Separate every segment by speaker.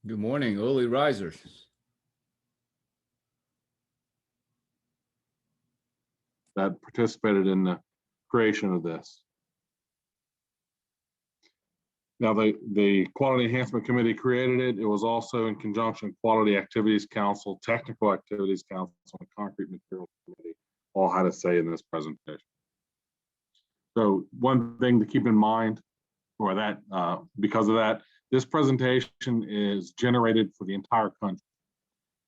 Speaker 1: Good morning, early risers.
Speaker 2: That participated in the creation of this. Now, the Quality Enhancement Committee created it. It was also in conjunction Quality Activities Council, Technical Activities Council, and Concrete Materials Committee all had a say in this presentation. So one thing to keep in mind, or that because of that, this presentation is generated for the entire country.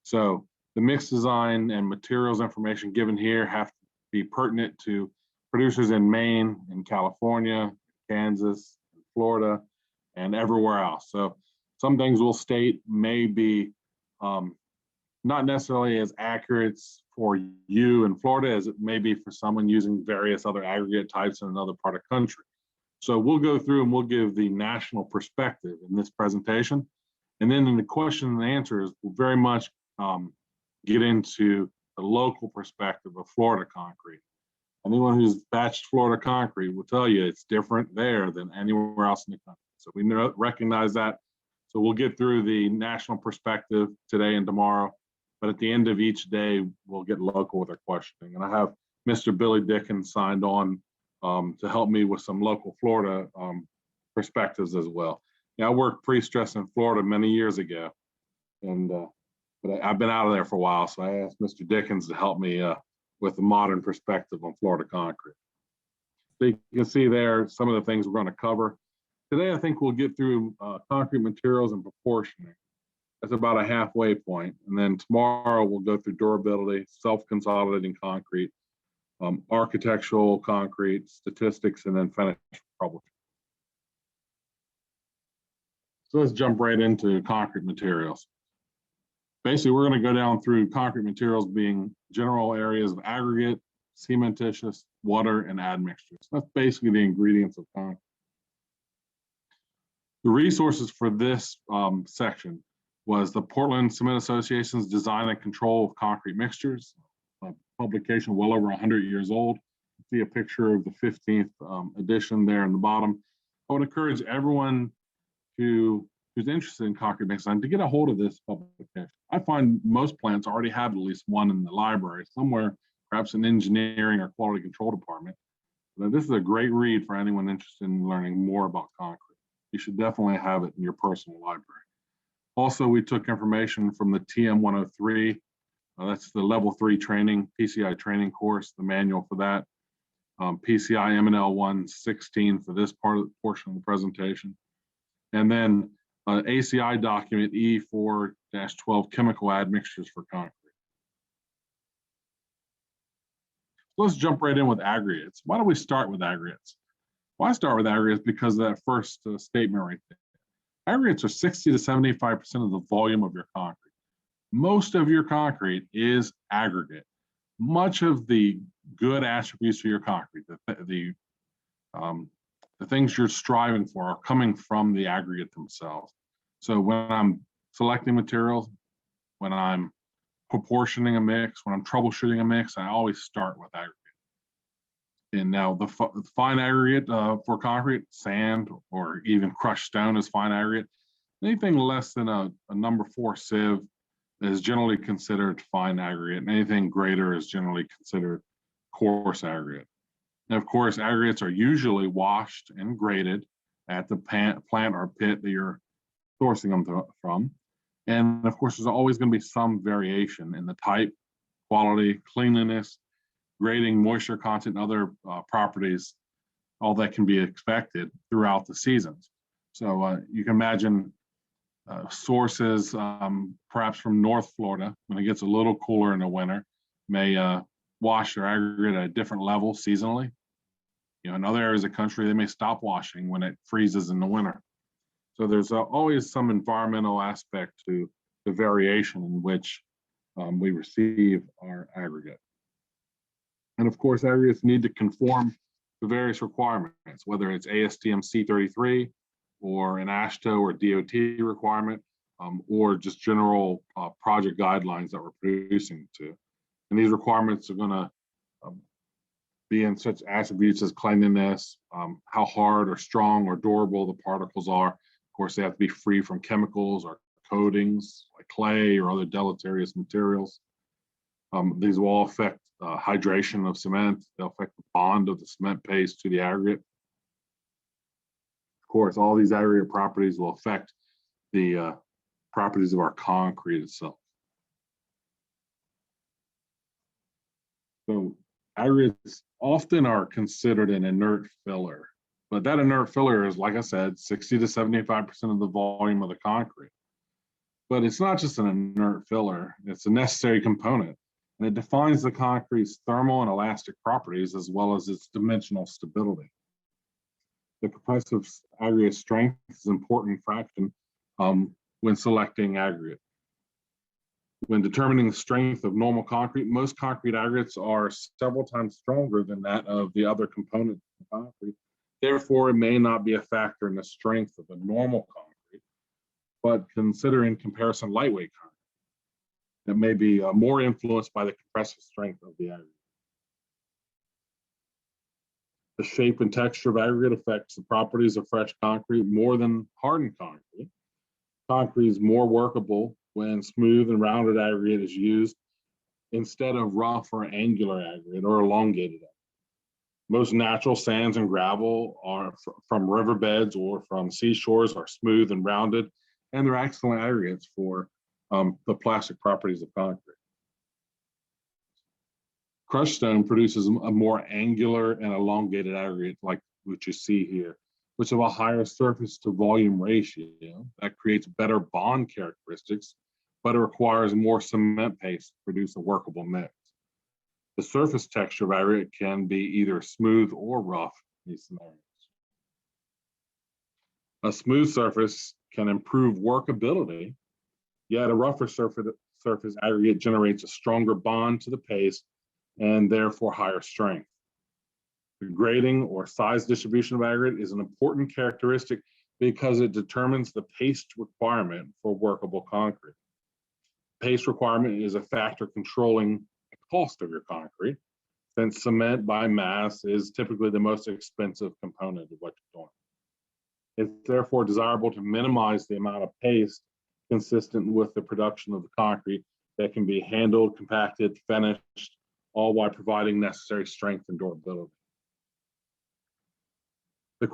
Speaker 2: So the mix design and materials information given here have to be pertinent to producers in Maine, in California, Kansas, Florida, and everywhere else. So some things we'll state may be not necessarily as accurate for you in Florida as it may be for someone using various other aggregate types in another part of the country. So we'll go through and we'll give the national perspective in this presentation. And then in the question and answers, we'll very much get into the local perspective of Florida concrete. Anyone who's batched Florida concrete will tell you it's different there than anywhere else in the country. So we recognize that. So we'll get through the national perspective today and tomorrow, but at the end of each day, we'll get local with our questioning. And I have Mr. Billy Dickens signed on to help me with some local Florida perspectives as well. Yeah, I worked pre-stress in Florida many years ago, and but I've been out of there for a while, so I asked Mr. Dickens to help me with the modern perspective on Florida concrete. So you can see there some of the things we're going to cover. Today, I think we'll get through concrete materials and proportioning. That's about a halfway point. And then tomorrow we'll go through durability, self-consolidating concrete, architectural concrete, statistics, and then finish troubleshooting. So let's jump right into concrete materials. Basically, we're going to go down through concrete materials being general areas of aggregate, cementitious, water, and admixtures. That's basically the ingredients of concrete. The resources for this section was the Portland Cement Association's Design and Control of Concrete Mixtures, a publication well over 100 years old. You see a picture of the 15th edition there in the bottom. I would encourage everyone who's interested in concrete mix design to get a hold of this publication. I find most plants already have at least one in the library somewhere, perhaps in engineering or quality control department. But this is a great read for anyone interested in learning more about concrete. You should definitely have it in your personal library. Also, we took information from the TM103. That's the level 3 training, PCI training course, the manual for that. PCI MNL 116 for this portion of the presentation. And then ACI document E4-12 chemical admixtures for concrete. So let's jump right in with aggregates. Why don't we start with aggregates? Well, I start with aggregates because of that first statement right there. Aggregates are 60 to 75% of the volume of your concrete. Most of your concrete is aggregate. Much of the good attributes of your concrete, the things you're striving for, are coming from the aggregate themselves. So when I'm selecting materials, when I'm proportioning a mix, when I'm troubleshooting a mix, I always start with aggregate. And now the fine aggregate for concrete, sand, or even crushed stone is fine aggregate. Anything less than a number 4 sieve is generally considered fine aggregate, and anything greater is generally considered coarse aggregate. And of course, aggregates are usually washed and graded at the plant or pit that you're sourcing them from. And of course, there's always going to be some variation in the type, quality, cleanliness, grading, moisture content, and other properties, all that can be expected throughout the seasons. So you can imagine sources, perhaps from North Florida, when it gets a little cooler in the winter, may wash their aggregate at a different level seasonally. You know, in other areas of the country, they may stop washing when it freezes in the winter. So there's always some environmental aspect to the variation in which we receive our aggregate. And of course, aggregates need to conform to various requirements, whether it's ASTM C33 or an AASHTO or DOT requirement, or just general project guidelines that we're producing to. And these requirements are going to be in such attributes as cleanliness, how hard or strong or durable the particles are. Of course, they have to be free from chemicals or coatings like clay or other deleterious materials. These will all affect hydration of cement. They'll affect the bond of the cement paste to the aggregate. Of course, all these aggregate properties will affect the properties of our concrete itself. So aggregates often are considered an inert filler, but that inert filler is, like I said, 60 to 75% of the volume of the concrete. But it's not just an inert filler, it's a necessary component, and it defines the concrete's thermal and elastic properties as well as its dimensional stability. The compressive aggregate strength is an important fraction when selecting aggregate. When determining the strength of normal concrete, most concrete aggregates are several times stronger than that of the other components of concrete. Therefore, it may not be a factor in the strength of a normal concrete, but consider in comparison lightweight concrete. It may be more influenced by the compressive strength of the aggregate. The shape and texture of aggregate affects the properties of fresh concrete more than hardened concrete. Concrete is more workable when smooth and rounded aggregate is used instead of rough or angular aggregate or elongated aggregate. Most natural sands and gravel are from riverbeds or from seashores are smooth and rounded, and they're excellent aggregates for the plastic properties of concrete. Crushed stone produces a more angular and elongated aggregate like what you see here, which have a higher surface to volume ratio that creates better bond characteristics, but it requires more cement paste to produce a workable mix. The surface texture of aggregate can be either smooth or rough in these scenarios. A smooth surface can improve workability, yet a rougher surface aggregate generates a stronger bond to the paste and therefore higher strength. The grading or size distribution of aggregate is an important characteristic because it determines the paste requirement for workable concrete. Paste requirement is a factor controlling the cost of your concrete, since cement by mass is typically the most expensive component of what you're doing. It's therefore desirable to minimize the amount of paste consistent with the production of the concrete that can be handled, compacted, finished, all while providing necessary strength and durability. The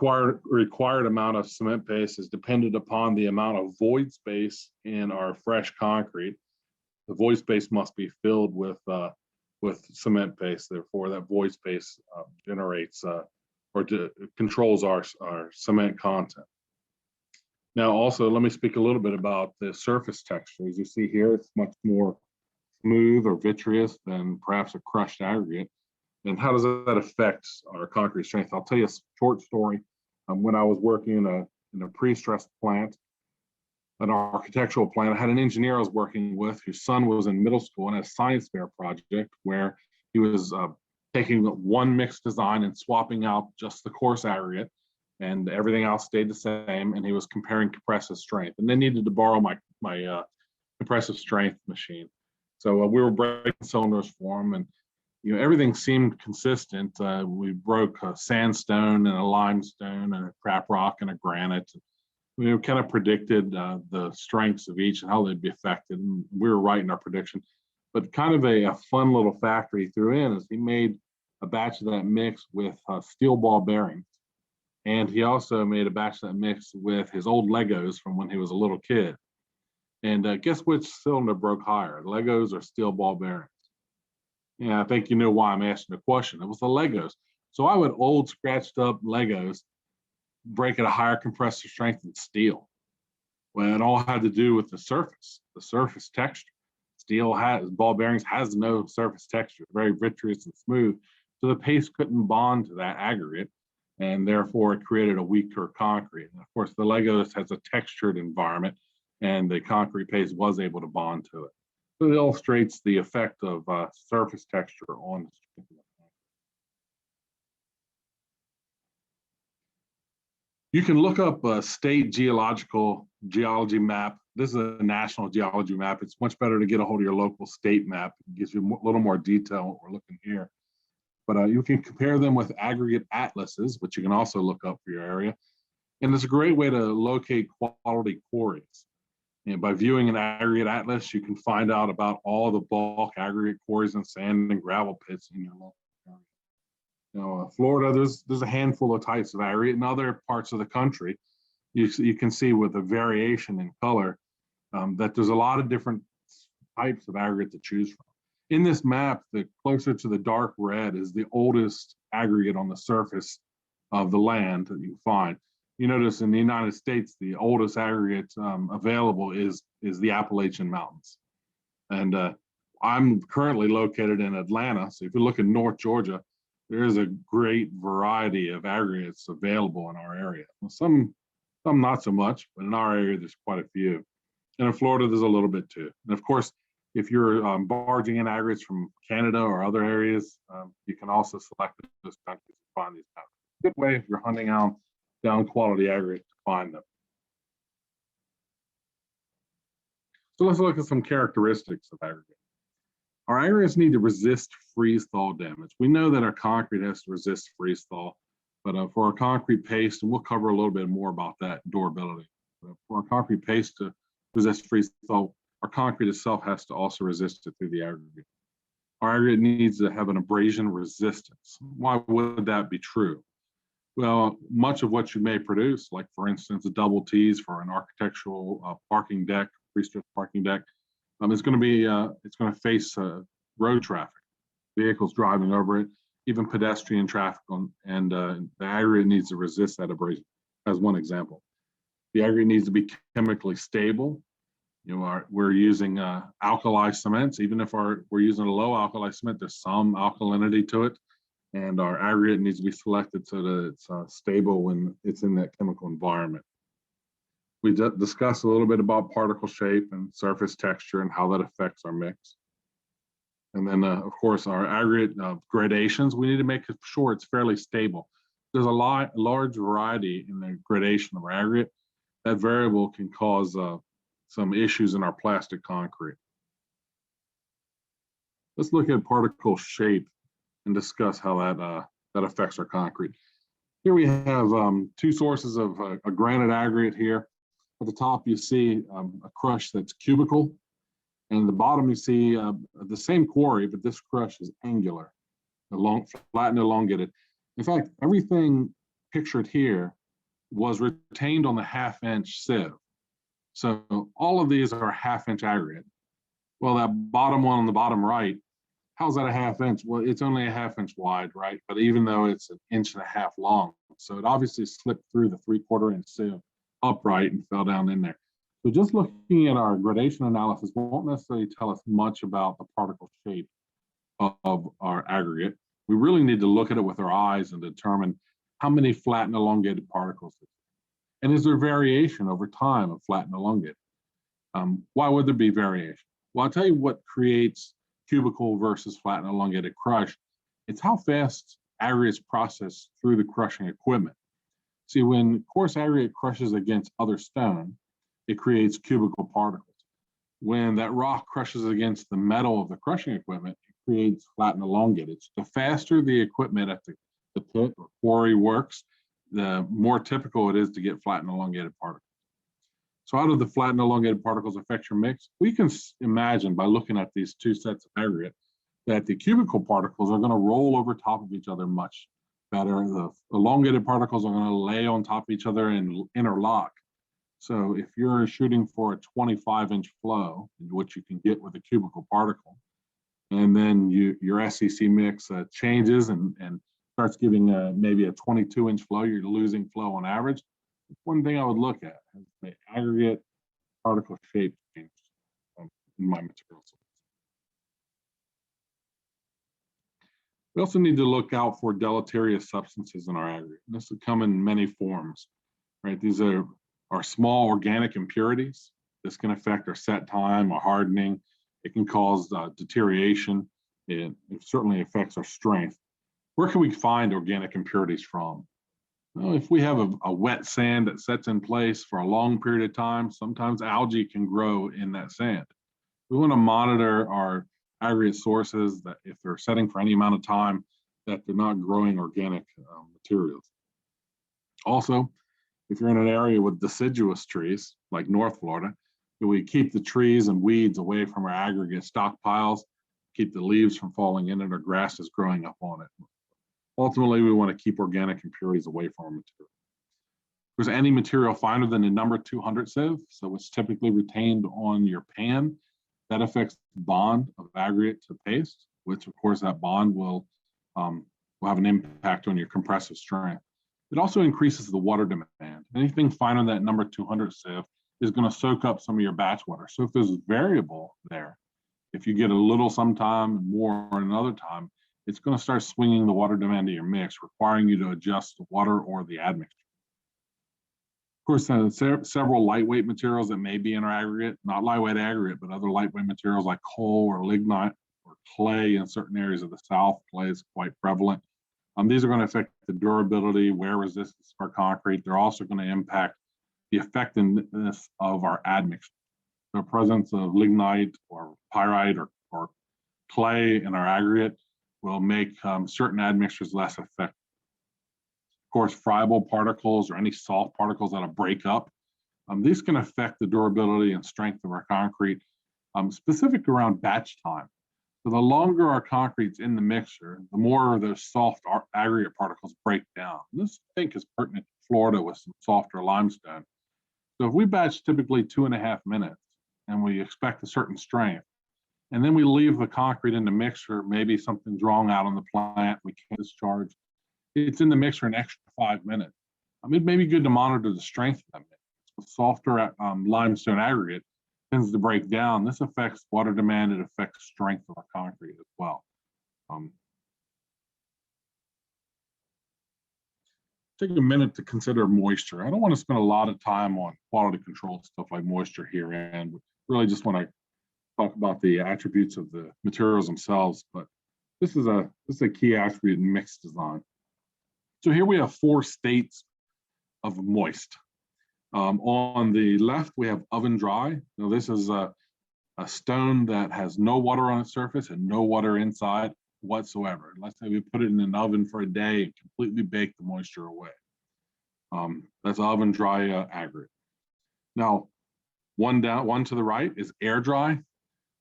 Speaker 2: required amount of cement paste is dependent upon the amount of void space in our fresh concrete. The void space must be filled with cement paste. Therefore, that void space generates controls our cement content. Now, also, let me speak a little bit about the surface texture. As you see here, it's much more smooth or vitreous than perhaps a crushed aggregate. And how does that affect our concrete strength? I'll tell you a short story. When I was working in a pre-stressed plant, an architectural plant, I had an engineer I was working with whose son was in middle school and had a science fair project where he was taking one mixed design and swapping out just the coarse aggregate, and everything else stayed the same, and he was comparing compressive strength. And they needed to borrow my compressive strength machine. So we were breaking cylinders for him, and everything seemed consistent. We broke a sandstone and a limestone and a crap rock and a granite. We kind of predicted the strengths of each and how they'd be affected, and we were right in our prediction. But kind of a fun little factor he threw in is he made a batch of that mix with steel ball bearings, and he also made a batch of that mix with his old Legos from when he was a little kid. And guess which cylinder broke higher, Legos or steel ball bearings? Yeah, I think you know why I'm asking the question. It was the Legos. So I would old scratched up Legos break at a higher compressive strength than steel. Well, it all had to do with the surface texture. Ball bearings has no surface texture, very vitreous and smooth. So the paste couldn't bond to that aggregate, and therefore it created a weaker concrete. And of course, the Legos has a textured environment, and the concrete paste was able to bond to it. So it illustrates the effect of surface texture on the strength of the concrete. You can look up a state geology map. This is a national geology map. It's much better to get a hold of your local state map. It gives you a little more detail what we're looking here. But you can compare them with aggregate atlases, which you can also look up for your area. And it's a great way to locate quality quarries. And by viewing an aggregate atlas, you can find out about all the bulk aggregate quarries and sand and gravel pits in your local area. Florida, there's a handful of types of aggregate. In other parts of the country, you can see with the variation in color that there's a lot of different types of aggregate to choose from. In this map, the closer to the dark red is the oldest aggregate on the surface of the land that you can find. You notice in the United States, the oldest aggregate available is the Appalachian Mountains. And I'm currently located in Atlanta. So if you look at North Georgia, there is a great variety of aggregates available in our area. Some not so much, but in our area, there's quite a few. And in Florida, there's a little bit too. And of course, if you're barging in aggregates from Canada or other areas, you can also select those countries to find these maps. Good way if you're hunting out down quality aggregate to find them. So let's look at some characteristics of aggregate. Our aggregates need to resist freeze-thaw damage. We know that our concrete has to resist freeze-thaw, but for our concrete paste, and we'll cover a little bit more about that durability. But for our concrete paste to resist freeze-thaw, our concrete itself has to also resist it through the aggregate. Our aggregate needs to have an abrasion resistance. Why would that be true? Well, much of what you may produce, like for instance, the double T's for an architectural parking deck, prestressed parking deck, it's going to face road traffic, vehicles driving over it, even pedestrian traffic, and the aggregate needs to resist that abrasion. As one example, the aggregate needs to be chemically stable. We're using alkali cements. Even if we're using a low alkali cement, there's some alkalinity to it, and our aggregate needs to be selected so that it's stable when it's in that chemical environment. We discussed a little bit about particle shape and surface texture and how that affects our mix. And then, of course, our aggregate gradations, we need to make sure it's fairly stable. There's a large variety in the gradation of our aggregate. That variable can cause some issues in our plastic concrete. Let's look at particle shape and discuss how that affects our concrete. Here we have two sources of a granite aggregate here. At the top, you see a crush that's cubical, and at the bottom, you see the same quarry, but this crush is angular, flat and elongated. In fact, everything pictured here was retained on the half-inch sieve. So all of these are half-inch aggregate. Well, that bottom one on the bottom right, how's that a half-inch? Well, it's only a half-inch wide, right? But even though it's 1.5 inches long, so it obviously slipped through the 3/4-inch sieve upright and fell down in there. So just looking at our gradation analysis won't necessarily tell us much about the particle shape of our aggregate. We really need to look at it with our eyes and determine how many flat and elongated particles. And is there variation over time of flat and elongated? Why would there be variation? Well, I'll tell you what creates cubical versus flat and elongated crush. It's how fast aggregates process through the crushing equipment. See, when coarse aggregate crushes against other stone, it creates cubical particles. When that rock crushes against the metal of the crushing equipment, it creates flat and elongated. The faster the equipment at the pit or quarry works, the more typical it is to get flat and elongated particles. So how do the flat and elongated particles affect your mix? We can imagine by looking at these two sets of aggregate that the cubical particles are going to roll over top of each other much better. The elongated particles are going to lay on top of each other and interlock. So if you're shooting for a 25-inch flow, which you can get with a cubical particle, and then your SEC mix changes and starts giving maybe a 22-inch flow, you're losing flow on average. One thing I would look at is the aggregate particle shape change in my materials. We also need to look out for deleterious substances in our aggregate. This will come in many forms, right? These are small organic impurities. This can affect our set time, our hardening. It can cause deterioration. It certainly affects our strength. Where can we find organic impurities from? Well, if we have a wet sand that sets in place for a long period of time, sometimes algae can grow in that sand. We want to monitor our aggregate sources that if they're setting for any amount of time, that they're not growing organic materials. Also, if you're in an area with deciduous trees, like North Florida, We keep the trees and weeds away from our aggregate stockpiles, keep the leaves from falling in it or grass is growing up on it. Ultimately, we want to keep organic impurities away from our material. If there's any material finer than the number 200 sieve, so it's typically retained on your pan, that affects the bond of aggregate to paste, which of course that bond will have an impact on your compressive strength. It also increases the water demand. Anything finer than that number 200 sieve is going to soak up some of your batch water. So if there's a variable there, if you get a little sometime and more another time, it's going to start swinging the water demand of your mix, requiring you to adjust the water or the admixture. Of course, several lightweight materials that may be in our aggregate, not lightweight aggregate, but other lightweight materials like coal or lignite or clay in certain areas of the South. Clay is quite prevalent. These are going to affect the durability, wear resistance of our concrete. They're also going to impact the effectiveness of our admixture. The presence of lignite or pyrite or clay in our aggregate will make certain admixtures less effective. Of course, friable particles or any soft particles that'll break up, these can affect the durability and strength of our concrete, specific around batch time. So the longer our concrete's in the mixture, the more those soft aggregate particles break down. This, I think, is pertinent to Florida with some softer limestone. So if we batch typically 2.5 minutes and we expect a certain strength, and then we leave the concrete in the mixture, maybe something's wrong out on the plant, we can't discharge, it's in the mixture an extra 5 minutes. It may be good to monitor the strength of that mix. With softer limestone aggregate tends to break down. This affects water demand, it affects strength of our concrete as well. Take a minute to consider moisture. I don't want to spend a lot of time on quality control stuff like moisture here, and really just want to talk about the attributes of the materials themselves, but this is a key attribute in mix design. So here we have 4 states of moist. On the left, we have oven dry. Now this is a stone that has no water on its surface and no water inside whatsoever. Let's say we put it in an oven for a day and completely bake the moisture away. That's oven dry aggregate. Now, one to the right is air dry.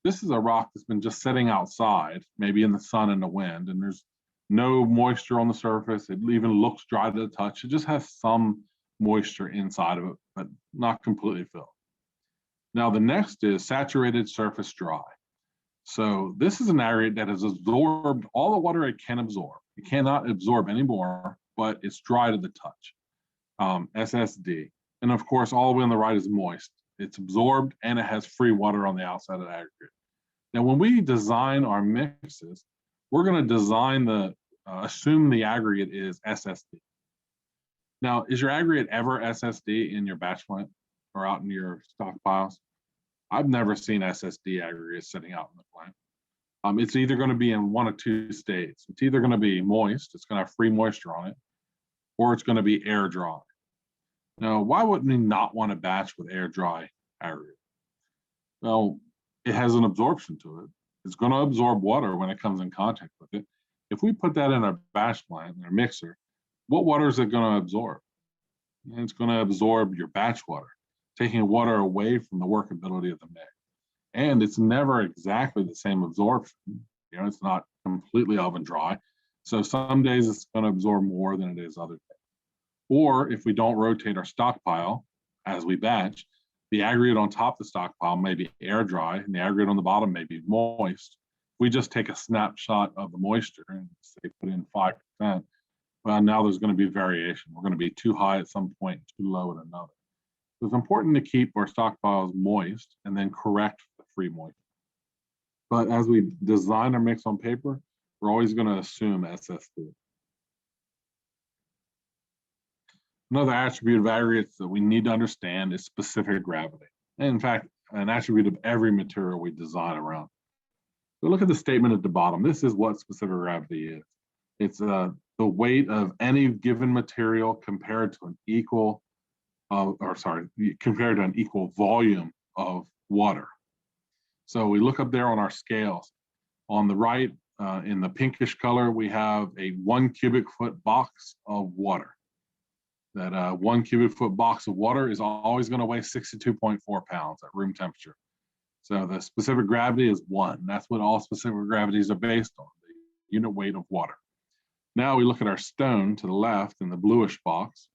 Speaker 2: This is a rock that's been just sitting outside, maybe in the sun and the wind, and there's no moisture on the surface. It even looks dry to the touch. It just has some moisture inside of it, but not completely filled. Now, the next is saturated surface dry. So this is an aggregate that has absorbed all the water it can absorb. It cannot absorb any more, but it's dry to the touch, SSD. And of course, all the way on the right is moist. It's absorbed and it has free water on the outside of the aggregate. Now, when we design our mixes, we're going to design assume the aggregate is SSD. Now, is your aggregate ever SSD in your batch plant or out in your stockpiles? I've never seen SSD aggregates sitting out in the plant. It's either going to be in one of 2 states. It's either going to be moist, it's going to have free moisture on it, or it's going to be air dry. Now, why would we not want to batch with air dry aggregate? Well, it has an absorption to it. It's going to absorb water when it comes in contact with it. If we put that in our batch plant, in our mixer, what water is it going to absorb? And it's going to absorb your batch water, taking water away from the workability of the mix. And it's never exactly the same absorption. It's not completely oven dry. So some days it's going to absorb more than it is other days. Or if we don't rotate our stockpile as we batch, the aggregate on top of the stockpile may be air dry and the aggregate on the bottom may be moist. If we just take a snapshot of the moisture and say put in 5%, well, now there's going to be variation. We're going to be too high at some point, too low at another. So it's important to keep our stockpiles moist and then correct the free moisture. But as we design our mix on paper, we're always going to assume SSD. Another attribute of aggregates that we need to understand is specific gravity. And in fact, an attribute of every material we design around. So look at the statement at the bottom. This is what specific gravity is. It's the weight of any given material compared to an equal, compared to an equal volume of water. So we look up there on our scales. On the right, in the pinkish color, we have a 1 cubic foot box of water. that 1 cubic foot box of water is always going to weigh 62.4 pounds at room temperature. So the specific gravity is 1. That's what all specific gravities are based on, the unit weight of water. Now we look at our stone to the left in the bluish box.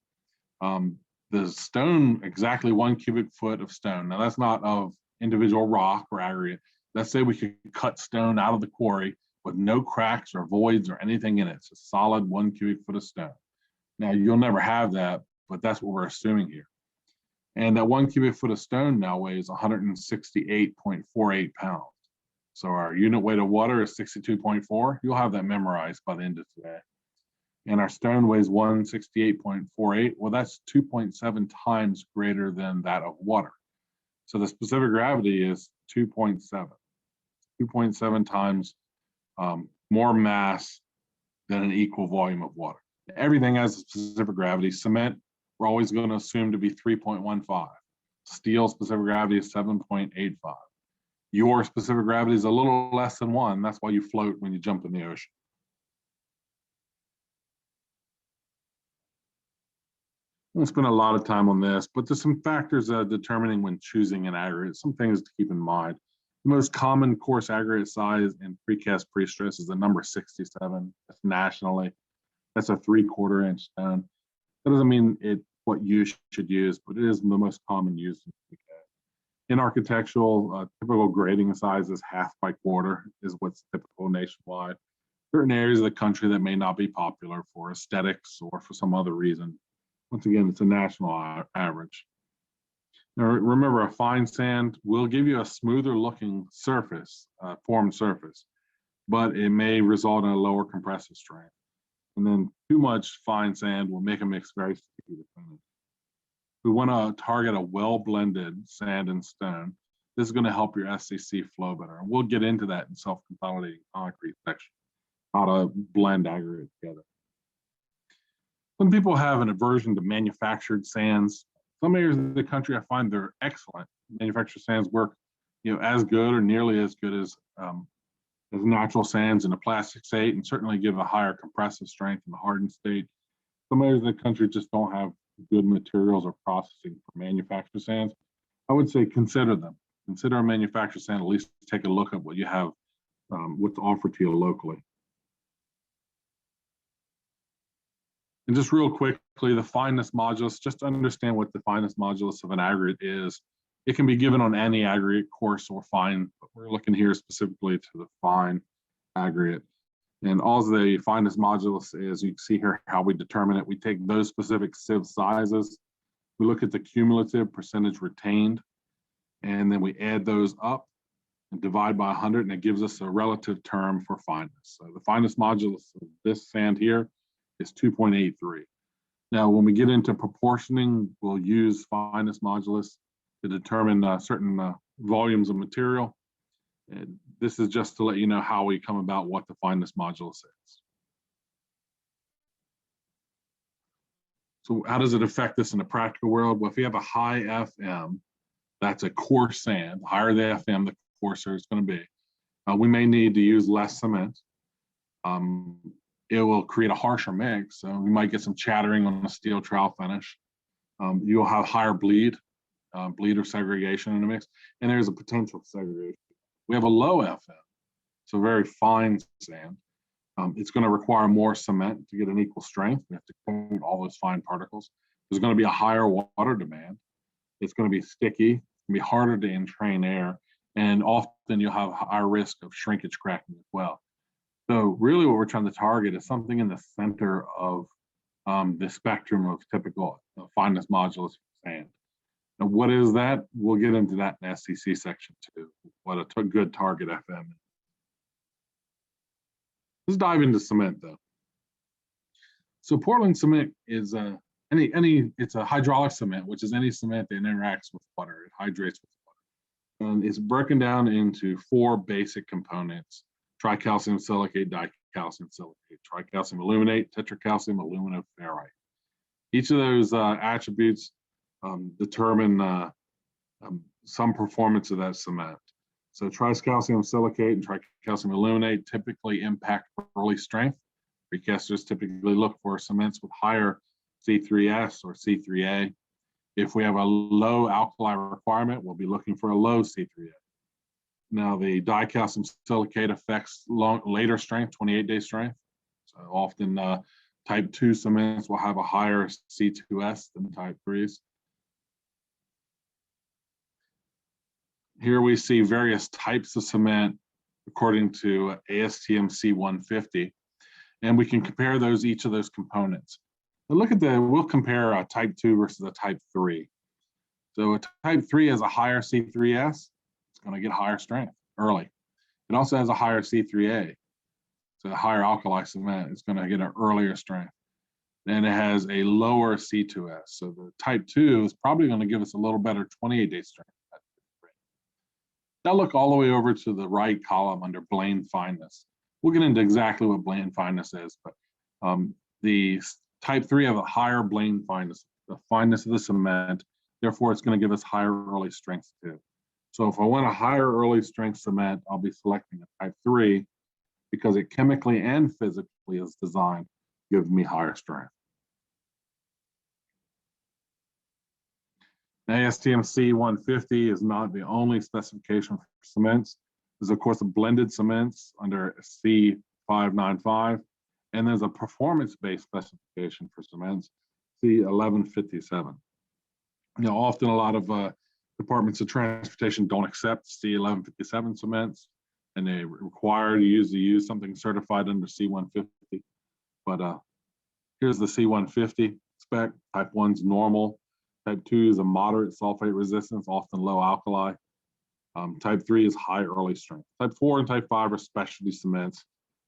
Speaker 2: The stone, exactly 1 cubic foot of stone. Now that's not of individual rock or aggregate. Let's say we could cut stone out of the quarry with no cracks or voids or anything in it. It's a solid 1 cubic foot of stone. Now you'll never have that, but that's what we're assuming here. And that 1 cubic foot of stone now weighs 168.48 pounds. So our unit weight of water is 62.4. You'll have that memorized by the end of today. And our stone weighs 168.48. Well, that's 2.7 times greater than that of water. So the specific gravity is 2.7. 2.7 times more mass than an equal volume of water. Everything has a specific gravity. Cement, we're always going to assume to be 3.15. Steel specific gravity is 7.85. Your specific gravity is a little less than 1. That's why you float when you jump in the ocean. I won't spend a lot of time on this, but there's some factors determining when choosing an aggregate, some things to keep in mind. The most common coarse aggregate size in precast pre-stress is the number 67. That's nationally. That's a 3/4 inch stone. That doesn't mean it's what you should use, but it is the most common use in precast. In architectural, typical grading size is 1/2 by 1/4 is what's typical nationwide. Certain areas of the country that may not be popular for aesthetics or for some other reason. Once again, it's a national average. Now, remember, a fine sand will give you a smoother looking surface, formed surface, but it may result in a lower compressive strength. And then too much fine sand will make a mix very sticky to finish. We want to target a well-blended sand and stone. This is going to help your SCC flow better. And we'll get into that in self-consolidating concrete section, how to blend aggregate together. Some people have an aversion to manufactured sands. Some areas of the country, I find they're excellent. Manufactured sands work, as good or nearly as good as natural sands in a plastic state, and certainly give a higher compressive strength in the hardened state. Some areas of the country just don't have good materials or processing for manufactured sands. I would say consider them. Consider a manufactured sand. At least take a look at what you have, what's offered to you locally. And just real quickly, the fineness modulus, just to understand what the fineness modulus of an aggregate is. It can be given on any aggregate, coarse or fine, but we're looking here specifically to the fine aggregate. And all the fineness modulus is, you can see here how we determine it. We take those specific sieve sizes. We look at the cumulative percentage retained, and then we add those up and divide by 100, and it gives us a relative term for fineness. So the fineness modulus of this sand here is 2.83. Now, when we get into proportioning, we'll use fineness modulus to determine certain volumes of material. And this is just to let you know how we come about what the fineness modulus is. So how does it affect this in the practical world? Well, if you have a high FM, that's a coarse sand. The higher the FM, the coarser it's going to be. We may need to use less cement. It will create a harsher mix. So we might get some chattering on the steel trowel finish. You'll have higher bleed or segregation in the mix, and there's a potential for segregation. We have a low FM, so very fine sand. It's going to require more cement to get an equal strength. We have to coat all those fine particles. There's going to be a higher water demand. It's going to be sticky. It's going to be harder to entrain air, and often you'll have a higher risk of shrinkage cracking as well. So really what we're trying to target is something in the center of the spectrum of typical fineness modulus sand. And what is that? We'll get into that in the SCC section too, what a good target FM is. Let's dive into cement though. So Portland cement is it's a hydraulic cement, which is any cement that interacts with water, it hydrates with water. And it's broken down into 4 basic components: tricalcium silicate, dicalcium silicate, tricalcium aluminate, tetracalcium aluminoferrite. Each of those attributes determine some performance of that cement. So tricalcium silicate and tricalcium aluminate typically impact early strength. Precasters typically look for cements with higher C3S or C3A. If we have a low alkali requirement, we'll be looking for a low C3A. Now, the dicalcium silicate affects later strength, 28-day strength. So often type 2 cements will have a higher C2S than type 3s. Here we see various types of cement according to ASTM C150, and we can compare each of those components. But look at we'll compare a type 2 versus a type 3. So a type 3 has a higher C3S, it's going to get higher strength early. It also has a higher C3A, so a higher alkali cement is going to get an earlier strength. Then it has a lower C2S, so the type 2 is probably going to give us a little better 28-day strength. Now look all the way over to the right column under Blaine fineness. We'll get into exactly what Blaine fineness is, but the type 3 have a higher Blaine fineness, the fineness of the cement. Therefore, it's going to give us higher early strength too. So if I want a higher early strength cement, I'll be selecting a type 3 because it chemically and physically is designed to give me higher strength. ASTM C150 is not the only specification for cements. There's, of course, a blended cements under C595, and there's a performance-based specification for cements, C1157. Often a lot of departments of transportation don't accept C1157 cements, and they require you to use something certified under C150. But here's the C150 spec. Type 1's normal. Type 2 is a moderate sulfate resistance, often low alkali. Type 3 is high early strength. Type 4 and Type 5 are specialty cements,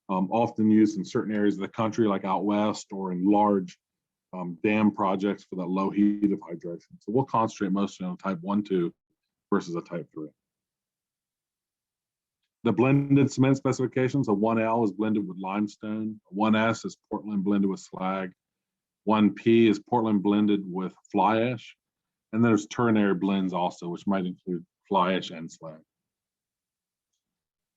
Speaker 2: often used in certain areas of the country, like out west or in large dam projects for that low heat of hydration. So we'll concentrate mostly on Type 1, 2 versus a Type 3. The blended cement specifications, a 1L is blended with limestone, a 1S is Portland blended with slag, 1P is Portland blended with fly ash, and there's ternary blends also, which might include fly ash and slag.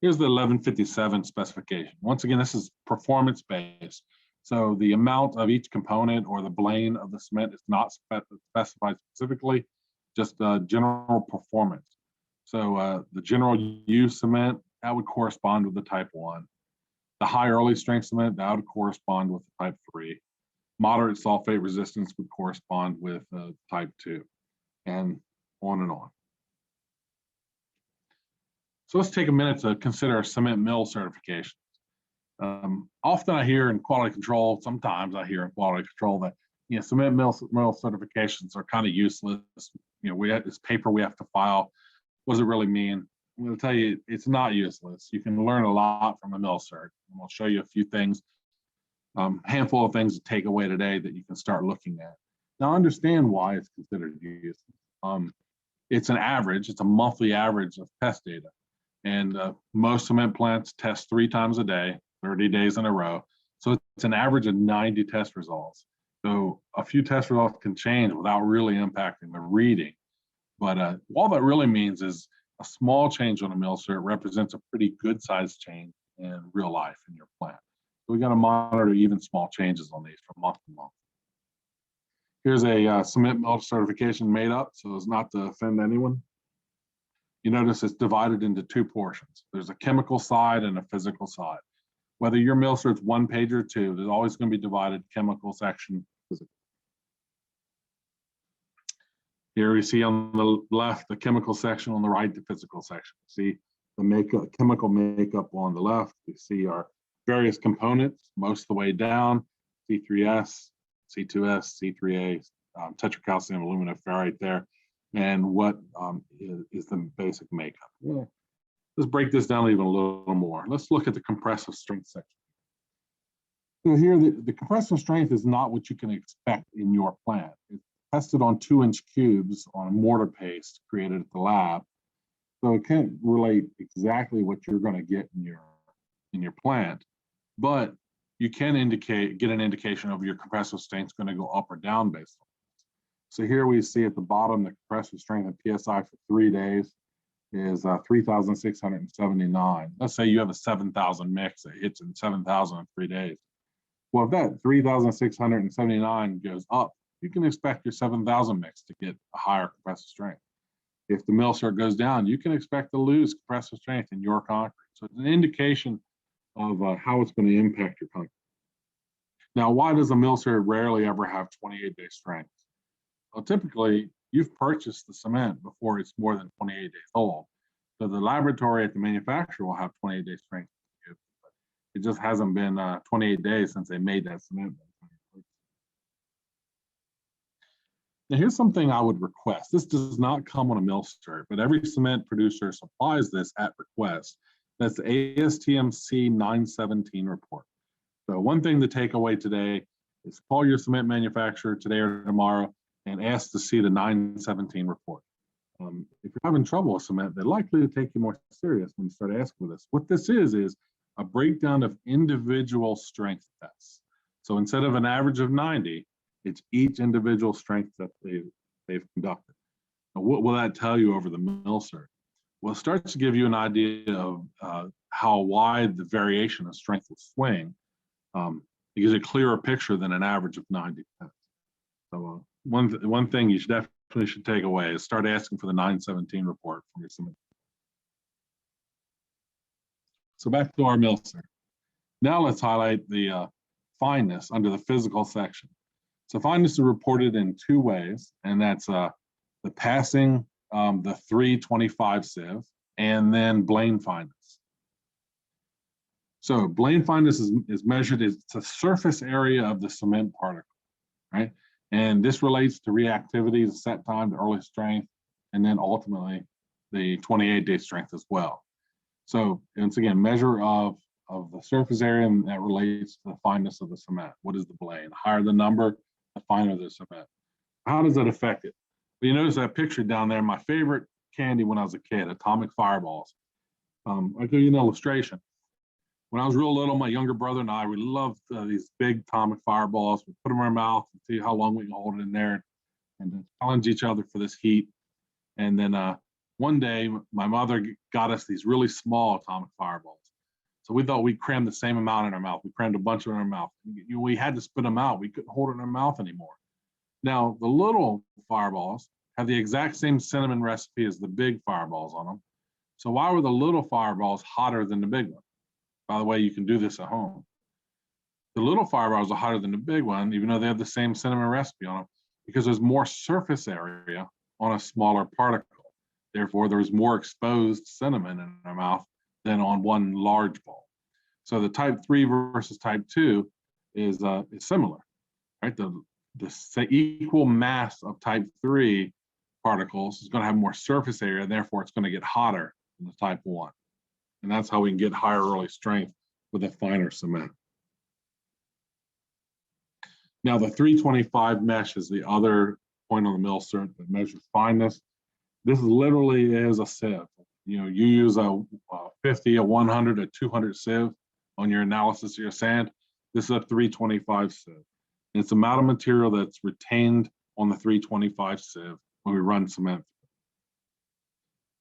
Speaker 2: Here's the 1157 specification. Once again, this is performance-based. So the amount of each component or the Blaine of the cement is not specified specifically, just general performance. So the general use cement, that would correspond with the Type 1. The high early strength cement, that would correspond with the Type 3. Moderate sulfate resistance would correspond with Type 2, and on and on. So let's take a minute to consider cement mill certifications. Often I hear in quality control, sometimes I hear in quality control that cement mill certifications are kind of useless. We have this paper we have to file. What does it really mean? I'm going to tell you, it's not useless. You can learn a lot from a mill cert. And I'll show you a few things. Handful of things to take away today that you can start looking at. Now, understand why it's considered useless. It's an average, it's a monthly average of test data. And most cement plants test 3 times a day, 30 days in a row. So it's an average of 90 test results. So a few test results can change without really impacting the reading. But all that really means is a small change on a mill cert represents a pretty good sized change in real life in your plant. So we got to monitor even small changes on these from month to month. Here's a cement mill certification made up, so as not to offend anyone. You notice it's divided into 2 portions. There's a chemical side and a physical side. Whether your mill cert's 1 page or 2, there's always going to be divided chemical section, physical. Here we see on the left the chemical section, on the right the physical section. See the chemical makeup on the left. We see our various components most of the way down: C3S, C2S, C3A, tetracalcium aluminum ferrite there, and what is the basic makeup. Well, let's break this down even a little more. Let's look at the compressive strength section. So here, the compressive strength is not what you can expect in your plant. It's tested on 2-inch cubes on a mortar paste created at the lab. So it can't relate exactly what you're going to get in your plant, but you can get an indication of your compressive strength is going to go up or down based on this. So here we see at the bottom the compressive strength of PSI for 3 days is 3,679. Let's say you have a 7,000 mix that hits in 7,000 in 3 days. Well, if that 3,679 goes up, you can expect your 7,000 mix to get a higher compressive strength. If the mill cert goes down, you can expect to lose compressive strength in your concrete. So it's an indication of how it's going to impact your concrete. Now, why does a mill cert rarely ever have 28-day strength? Well, typically, you've purchased the cement before it's more than 28 days old. So the laboratory at the manufacturer will have 28-day strength. It just hasn't been 28 days since they made that cement. Now, here's something I would request. This does not come on a mill cert, but every cement producer supplies this at request. That's the ASTM C917 report. So one thing to take away today is call your cement manufacturer today or tomorrow and ask to see the 917 report. If you're having trouble with cement, they're likely to take you more serious when you start asking for this. What this is a breakdown of individual strength tests. So instead of an average of 90, it's each individual strength that they've conducted. Now, what will that tell you over the mill cert? Well, it starts to give you an idea of how wide the variation of strength will swing. It gives you a clearer picture than an average of 90 tests. So one thing you definitely should take away is start asking for the 917 report from your cement. So back to our mill cert. Now let's highlight the fineness under the physical section. So fineness is reported in two ways, and that's the passing the 325 sieve and then Blaine fineness. So Blaine fineness is measured as the surface area of the cement particle, right? And this relates to reactivity, the set time, the early strength, and then ultimately the 28-day strength as well. So once again, measure of the surface area, and that relates to the fineness of the cement. What is the Blaine? The higher the number, the finer the cement. How does that affect it? Well, you notice that picture down there, my favorite candy when I was a kid, atomic fireballs. I'll give you an illustration. When I was real little, my younger brother and I, we loved these big atomic fireballs. We put them in our mouth and see how long we can hold it in there and then challenge each other for this heat. And then one day, my mother got us these really small atomic fireballs. So we thought we'd cram the same amount in our mouth. We crammed a bunch of it in our mouth. We had to spit them out. We couldn't hold it in our mouth anymore. Now, the little fireballs have the exact same cinnamon recipe as the big fireballs on them. So why were the little fireballs hotter than the big one? By the way, you can do this at home. The little fireballs are hotter than the big one, even though they have the same cinnamon recipe on them, because there's more surface area on a smaller particle. Therefore, there's more exposed cinnamon in our mouth than on one large ball. So the type 3 versus type 2 is similar, right? The equal mass of type 3 particles is going to have more surface area, and therefore it's going to get hotter than the type 1. And that's how we can get higher early strength with a finer cement. Now, the 325 mesh is the other point on the mill cert that measures fineness. This literally is a sieve. You know, you use a 50, a 100, a 200 sieve on your analysis of your sand. This is a 325 sieve. And it's the amount of material that's retained on the 325 sieve when we run cement.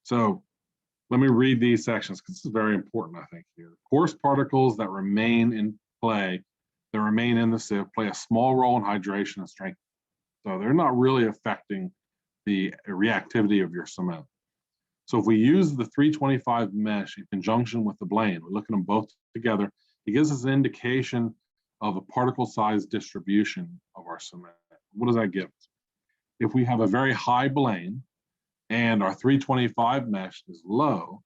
Speaker 2: So let me read these sections because this is very important, I think, here. Coarse particles that remain in the sieve play a small role in hydration and strength. So they're not really affecting the reactivity of your cement. So if we use the 325 mesh in conjunction with the Blaine, we look at them both together, it gives us an indication of a particle size distribution of our cement. What does that give us? If we have a very high Blaine and our 325 mesh is low,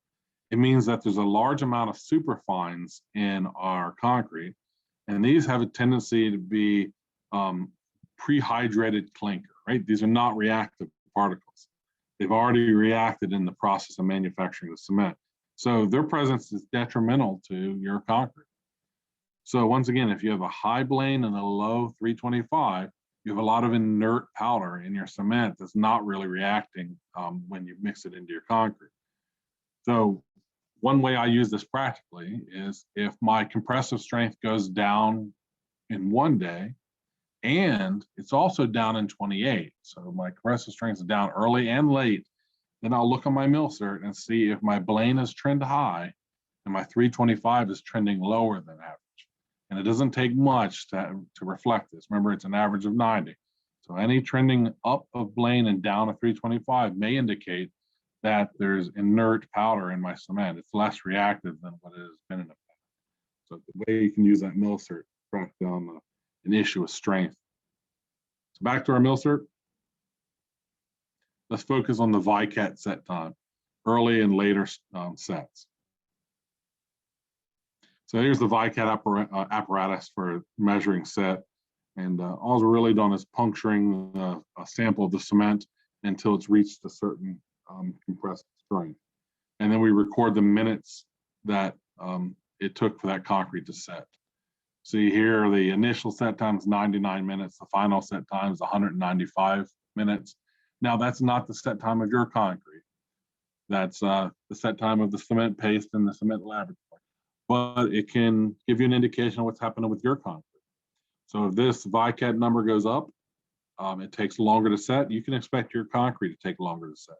Speaker 2: it means that there's a large amount of superfines in our concrete, and these have a tendency to be prehydrated clinker, right? These are not reactive particles. They've already reacted in the process of manufacturing the cement. So their presence is detrimental to your concrete. So once again, if you have a high Blaine and a low 325, you have a lot of inert powder in your cement that's not really reacting when you mix it into your concrete. So one way I use this practically is if my compressive strength goes down in one day, and it's also down in 28. So my compressive strength is down early and late. Then I'll look on my mill cert and see if my Blaine is trend high and my 325 is trending lower than average. And it doesn't take much to reflect this. Remember, it's an average of 90. So any trending up of Blaine and down of 325 may indicate that there's inert powder in my cement. It's less reactive than what it has been in the past. So the way you can use that mill cert to track down an issue of strength. So back to our mill cert. Let's focus on the VICAT set time, early and later sets. So here's the VICAT apparatus for measuring set. And all we're really done is puncturing a sample of the cement until it's reached a certain compressive strength. And then we record the minutes that it took for that concrete to set. See here, the initial set time is 99 minutes. The final set time is 195 minutes. Now, that's not the set time of your concrete. That's the set time of the cement paste in the cement laboratory. But it can give you an indication of what's happening with your concrete. So if this VICAT number goes up, it takes longer to set. You can expect your concrete to take longer to set.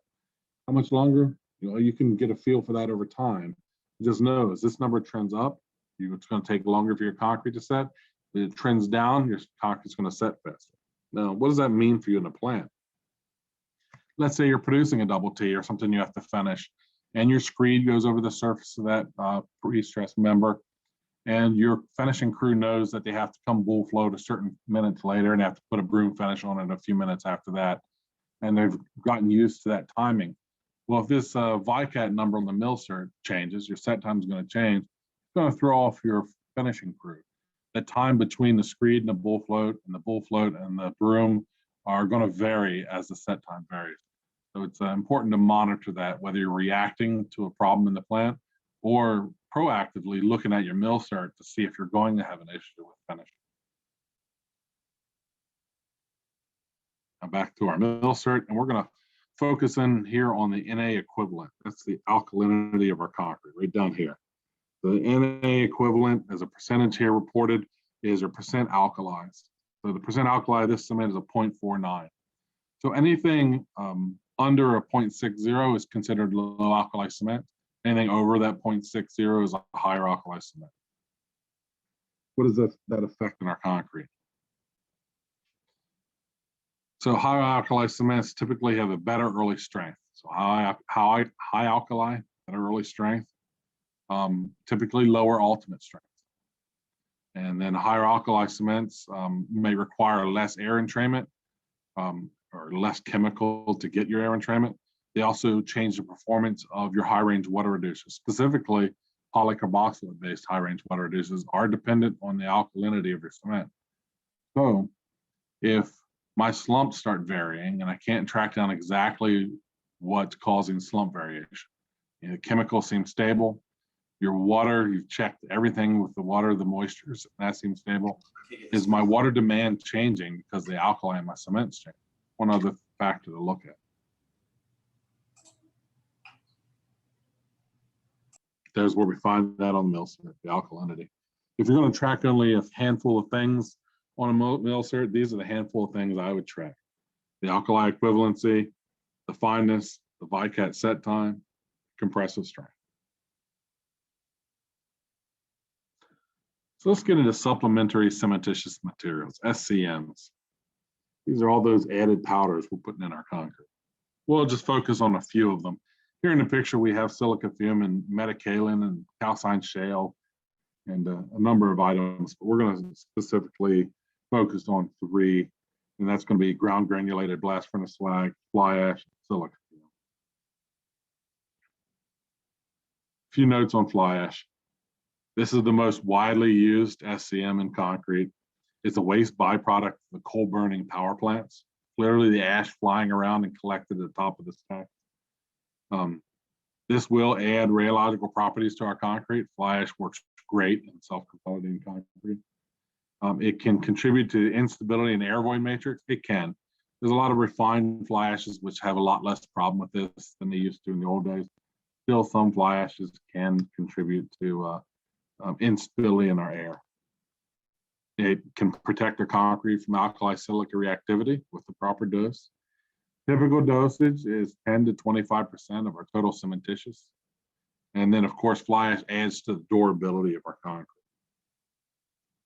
Speaker 2: How much longer? You can get a feel for that over time. Just know as this number trends up, it's going to take longer for your concrete to set. If it trends down, your concrete's going to set faster. Now, what does that mean for you in a plant? Let's say you're producing a double T or something you have to finish, and your screed goes over the surface of that pre-stressed member, and your finishing crew knows that they have to come bull float a certain minutes later and have to put a broom finish on it a few minutes after that, and they've gotten used to that timing. Well, if this VICAT number on the mill cert changes, your set time is going to change. It's going to throw off your finishing crew. The time between the screed and the bull float and the broom are going to vary as the set time varies. So it's important to monitor that, whether you're reacting to a problem in the plant or proactively looking at your mill cert to see if you're going to have an issue with finishing. Now back to our mill cert, and we're going to focus in here on the Na equivalent. That's the alkalinity of our concrete, right down here. The Na equivalent, as a percentage here reported, is a percent alkalized. So the percent alkali of this cement is a 0.49. So anything under a 0.60 is considered low alkali cement. Anything over that 0.60 is a higher alkali cement. What does that affect in our concrete? So high alkali cements typically have a better early strength. So high alkali, better early strength, typically lower ultimate strength. And then higher alkali cements may require less air entrainment or less chemical to get your air entrainment. They also change the performance of your high-range water reducers. Specifically, polycarboxylate-based high-range water reducers are dependent on the alkalinity of your cement. So if my slumps start varying and I can't track down exactly what's causing slump variation, the chemical seems stable, your water, you've checked everything with the water, the moistures, that seems stable. Is my water demand changing because the alkali in my cement's changing? One other factor to look at. There's where we find that on the mill cert, the alkalinity. If you're going to track only a handful of things on a mill cert, these are the handful of things I would track. The alkali equivalency, the fineness, the VICAT set time, compressive strength. So let's get into supplementary cementitious materials, SCMs. These are all those added powders we're putting in our concrete. We'll just focus on a few of them. Here in the picture, we have silica fume and metakaolin and calcined shale and a number of items, but we're going to specifically focus on 3, and that's going to be ground granulated blast furnace slag, fly ash, and silica fume. A few notes on fly ash. This is the most widely used SCM in concrete. It's a waste byproduct of the coal burning power plants. Literally the ash flying around and collected at the top of the stack. This will add rheological properties to our concrete. Fly ash works great in self-consolidating concrete. It can contribute to instability in the air void matrix. It can. There's a lot of refined fly ashes which have a lot less problem with this than they used to in the old days. Still, some fly ashes can contribute to instability in our air. It can protect our concrete from alkali silica reactivity with the proper dose. Typical dosage is 10 to 25% of our total cementitious. And then, of course, fly ash adds to the durability of our concrete.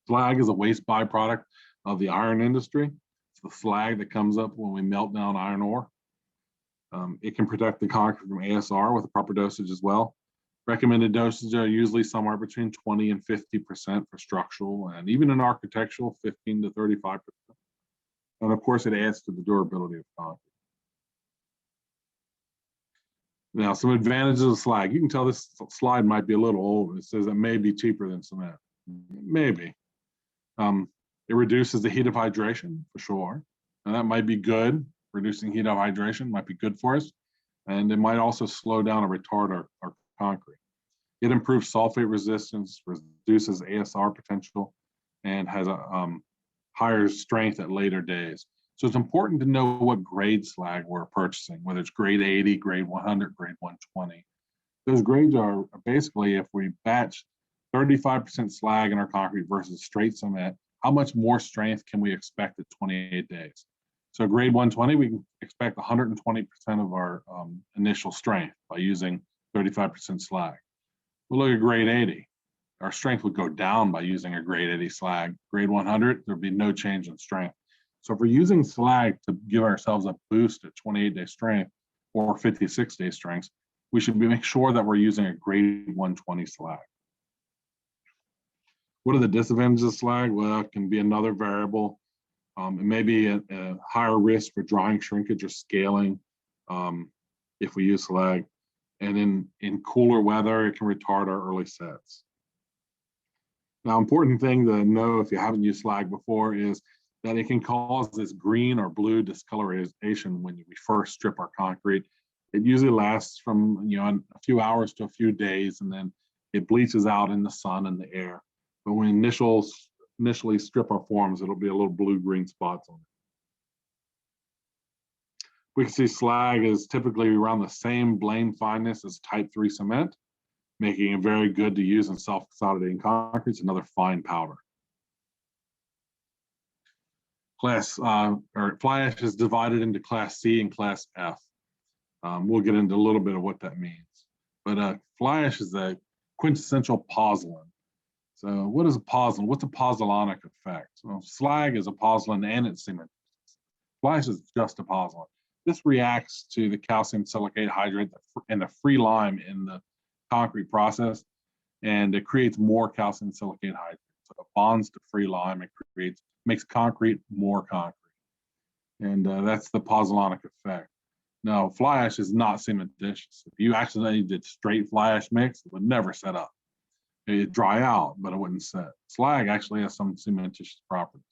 Speaker 2: Slag is a waste byproduct of the iron industry. It's the slag that comes up when we melt down iron ore. It can protect the concrete from ASR with a proper dosage as well. Recommended dosages are usually somewhere between 20 and 50% for structural, and even in architectural, 15 to 35%. And of course, it adds to the durability of concrete. Now, some advantages of slag. You can tell this slide might be a little old. It says it may be cheaper than cement. Maybe. It reduces the heat of hydration, for sure. And that might be good. Reducing heat of hydration might be good for us. And it might also slow down or retard our concrete. It improves sulfate resistance, reduces ASR potential, and has a higher strength at later days. So it's important to know what grade slag we're purchasing, whether it's grade 80, grade 100, grade 120. Those grades are basically, if we batch 35% slag in our concrete versus straight cement, how much more strength can we expect at 28 days? So grade 120, we can expect 120% of our initial strength by using 35% slag. We'll look at grade 80. Our strength would go down by using a grade 80 slag. Grade 100, there'd be no change in strength. So if we're using slag to give ourselves a boost at 28-day strength or 56-day strengths, we should make sure that we're using a grade 120 slag. What are the disadvantages of slag? Well, it can be another variable. It may be a higher risk for drying, shrinkage, or scaling if we use slag. And in cooler weather, it can retard our early sets. Now, important thing to know if you haven't used slag before is that it can cause this green or blue discoloration when we first strip our concrete. It usually lasts from a few hours to a few days, and then it bleaches out in the sun and the air. But when we initially strip our forms, it'll be a little blue-green spots on it. We can see slag is typically around the same blame fineness as type 3 cement, making it very good to use in self-consolidating concrete. It's another fine powder. Fly ash is divided into class C and class F. We'll get into a little bit of what that means. But fly ash is a quintessential pozzolan. So what is a pozzolan? What's a pozzolanic effect? Well, slag is a pozzolan and it's cement. Fly ash is just a pozzolan. This reacts to the calcium silicate hydrate and the free lime in the concrete process, and it creates more calcium silicate hydrate. So it bonds to free lime and makes concrete more concrete. And that's the pozzolanic effect. Now, fly ash is not cementitious. If you accidentally did straight fly ash mix, it would never set up. It'd dry out, but it wouldn't set. Slag actually has some cementitious properties.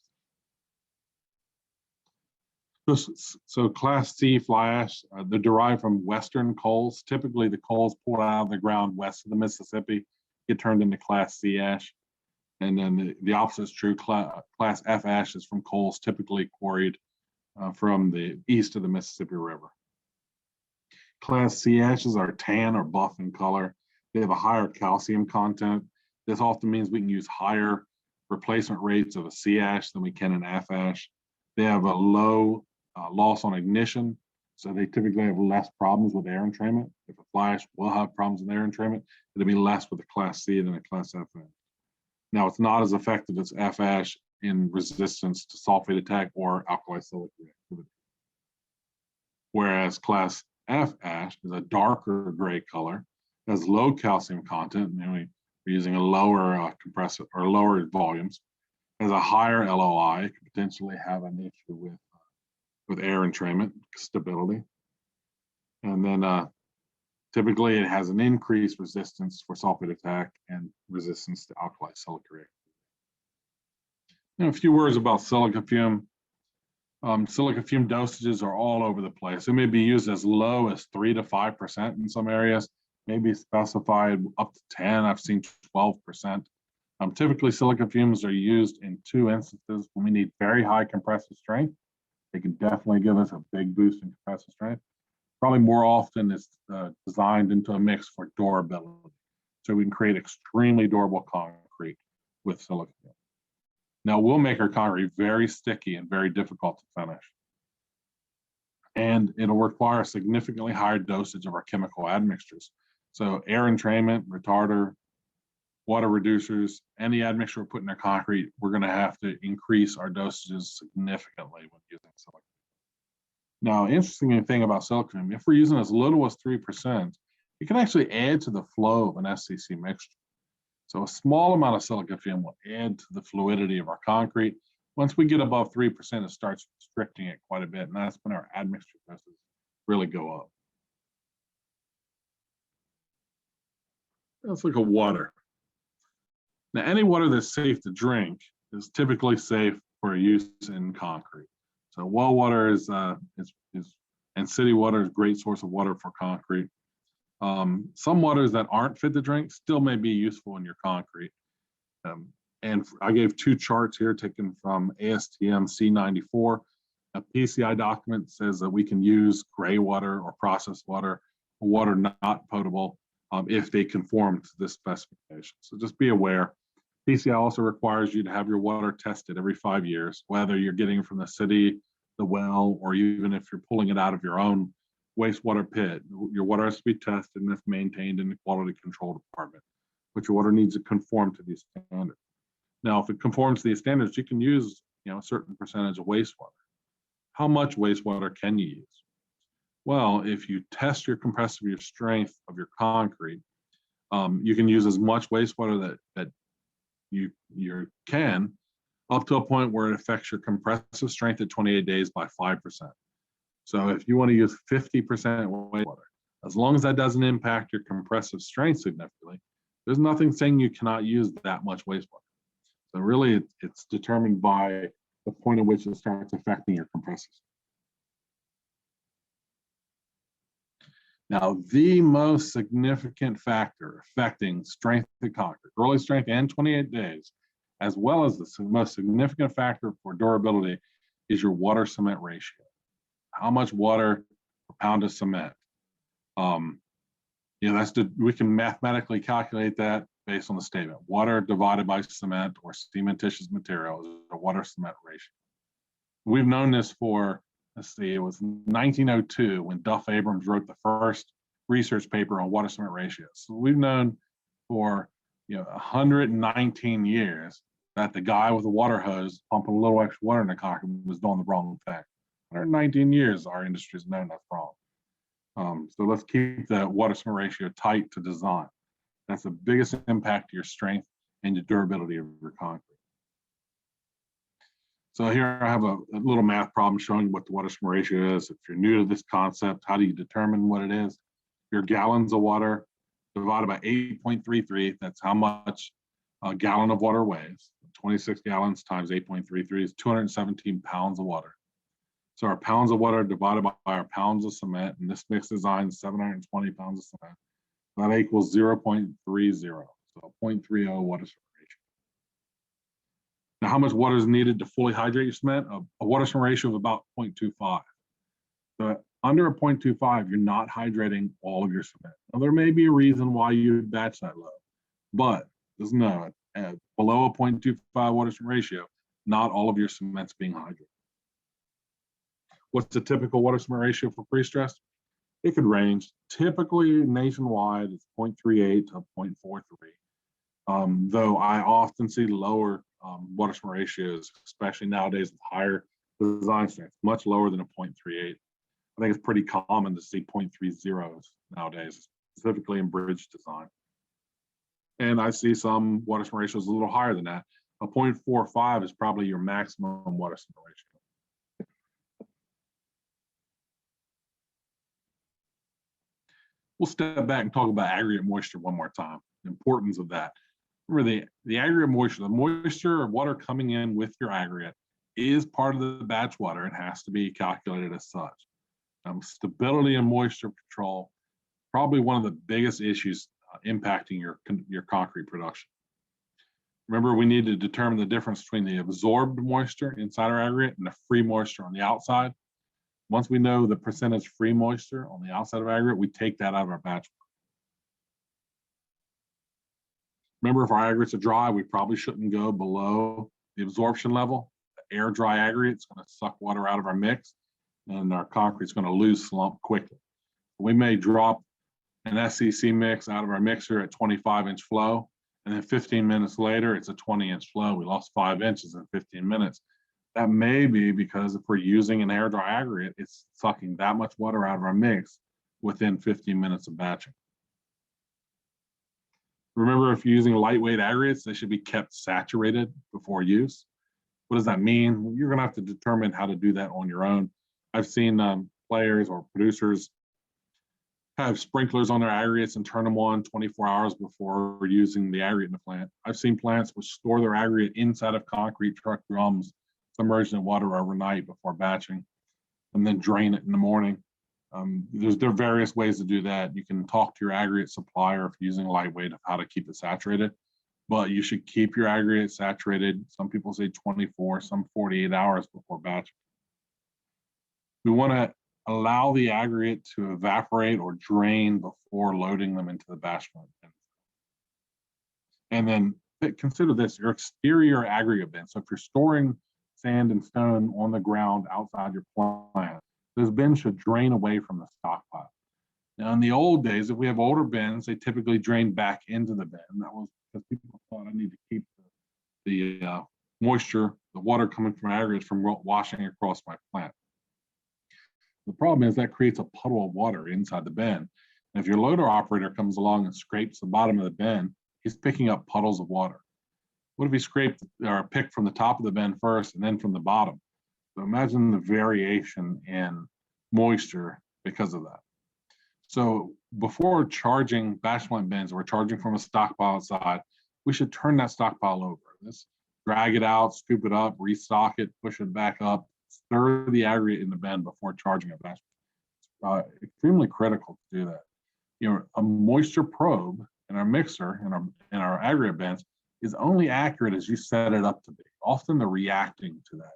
Speaker 2: So class C fly ash, they're derived from western coals. Typically the coals pulled out of the ground west of the Mississippi get turned into class C ash. And then the opposite is true. Class F ash is from coals typically quarried from the east of the Mississippi River. Class C ashes are tan or buff in color. They have a higher calcium content. This often means we can use higher replacement rates of a C ash than we can an F ash. They have a low loss on ignition, so they typically have less problems with air entrainment. If a fly ash will have problems with air entrainment, it'll be less with a class C than a class F ash. Now, it's not as effective as F ash in resistance to sulfate attack or alkali silica reactivity. Whereas class F ash is a darker gray color, has low calcium content, and we're using a lower compressor or lower volumes, has a higher LOI, it could potentially have an issue with air entrainment stability. And then typically it has an increased resistance for sulfate attack and resistance to alkali silica reactivity. A few words about silica fume. Silica fume dosages are all over the place. It may be used as low as 3 to 5% in some areas, maybe specified up to 10. I've seen 12%. Typically, silica fumes are used in 2 instances when we need very high compressive strength. They can definitely give us a big boost in compressive strength. Probably more often it's designed into a mix for durability. So we can create extremely durable concrete with silica fume. Now, we'll make our concrete very sticky and very difficult to finish. And it'll require a significantly higher dosage of our chemical admixtures. So air entrainment, retarder, water reducers, any admixture we're putting in our concrete, we're going to have to increase our dosages significantly when using silicone. Now, interesting thing about silicone, if we're using as little as 3%, it can actually add to the flow of an FCC mixture. So a small amount of silicone film will add to the fluidity of our concrete. Once we get above 3%, it starts restricting it quite a bit, and that's when our admixture doses really go up. Let's look at water. Now, any water that's safe to drink is typically safe for use in concrete. So well water is and city water is a great source of water for concrete. Some waters that aren't fit to drink still may be useful in your concrete. And I gave two charts here taken from ASTM C94. A PCI document says that we can use gray water or processed water, or water not potable, if they conform to this specification. So just be aware. PCI also requires you to have your water tested every 5 years, whether you're getting it from the city, the well, or even if you're pulling it out of your own wastewater pit. Your water has to be tested and it's maintained in the quality control department, but your water needs to conform to these standards. Now, if it conforms to these standards, you can use a certain percentage of wastewater. How much wastewater can you use? Well, if you test your compressive strength of your concrete, you can use as much wastewater that you can, up to a point where it affects your compressive strength at 28 days by 5%. So if you want to use 50% wastewater, as long as that doesn't impact your compressive strength significantly, there's nothing saying you cannot use that much wastewater. So really, it's determined by the point at which it starts affecting your compressive strength. Now, the most significant factor affecting strength of concrete, early strength and 28 days, as well as the most significant factor for durability, is your water cement ratio. How much water per pound of cement? We can mathematically calculate that based on the statement. Water divided by cement or cementitious material is a water cement ratio. We've known this for, let's see, it was 1902 when Duff Abrams wrote the first research paper on water cement ratios. So we've known for 119 years that the guy with the water hose pumping a little extra water in the concrete was doing the wrong thing. 119 years our industry has known that's wrong. So let's keep the water cement ratio tight to design. That's the biggest impact to your strength and the durability of your concrete. So here I have a little math problem showing what the water cement ratio is. If you're new to this concept, how do you determine what it is? Your gallons of water divided by 8.33, that's how much a gallon of water weighs. 26 gallons times 8.33 is 217 pounds of water. So our pounds of water divided by our pounds of cement, and this mix design is 720 pounds of cement. That equals 0.30, so 0.30 water cement ratio. Now, how much water is needed to fully hydrate your cement? A water cement ratio of about 0.25. So under a 0.25, you're not hydrating all of your cement. Now, there may be a reason why you batch that low, but just know at below a 0.25 water cement ratio, not all of your cement's being hydrated. What's the typical water cement ratio for pre-stressed? It could range. Typically nationwide, it's 0.38 to 0.43. Though I often see lower water cement ratios, especially nowadays with higher design strength, much lower than a 0.38. I think it's pretty common to see 0.30s nowadays, specifically in bridge design. And I see some water cement ratios a little higher than that. A 0.45 is probably your maximum water cement ratio. We'll step back and talk about aggregate moisture one more time, the importance of that. Remember, the aggregate moisture, the moisture or water coming in with your aggregate is part of the batch water. It has to be calculated as such. Stability and moisture control, probably one of the biggest issues impacting your concrete production. Remember, we need to determine the difference between the absorbed moisture inside our aggregate and the free moisture on the outside. Once we know the percentage free moisture on the outside of aggregate, we take that out of our batch. Remember, if our aggregates are dry, we probably shouldn't go below the absorption level. The air dry aggregate is going to suck water out of our mix, and our concrete is going to lose slump quickly. We may drop an SCC mix out of our mixer at 25-inch flow, and then 15 minutes later, it's a 20-inch flow. We lost 5 inches in 15 minutes. That may be because if we're using an air dry aggregate, it's sucking that much water out of our mix within 15 minutes of batching. Remember, if you're using lightweight aggregates, they should be kept saturated before use. What does that mean? You're going to have to determine how to do that on your own. I've seen players or producers have sprinklers on their aggregates and turn them on 24 hours before using the aggregate in the plant. I've seen plants which store their aggregate inside of concrete truck drums, submerged in water overnight before batching, and then drain it in the morning. There are various ways to do that. You can talk to your aggregate supplier if you're using lightweight of how to keep it saturated, but you should keep your aggregate saturated. Some people say 24, some 48 hours before batching. We want to allow the aggregate to evaporate or drain before loading them into the batch plant. And then consider this, your exterior aggregate bin. So if you're storing sand and stone on the ground outside your plant, those bins should drain away from the stockpile. Now, in the old days, if we have older bins, they typically drain back into the bin. That was because people thought I need to keep the moisture, the water coming from aggregates from washing across my plant. The problem is that creates a puddle of water inside the bin. And if your loader operator comes along and scrapes the bottom of the bin, he's picking up puddles of water. What if he scraped or picked from the top of the bin first and then from the bottom? So imagine the variation in moisture because of that. So before charging batch plant bins, we're charging from a stockpile outside, we should turn that stockpile over. Let's drag it out, scoop it up, restock it, push it back up, stir the aggregate in the bin before charging a batch. Extremely critical to do that. You know, a moisture probe in our mixer in our aggregate bins is only accurate as you set it up to be. Often they're reacting to that.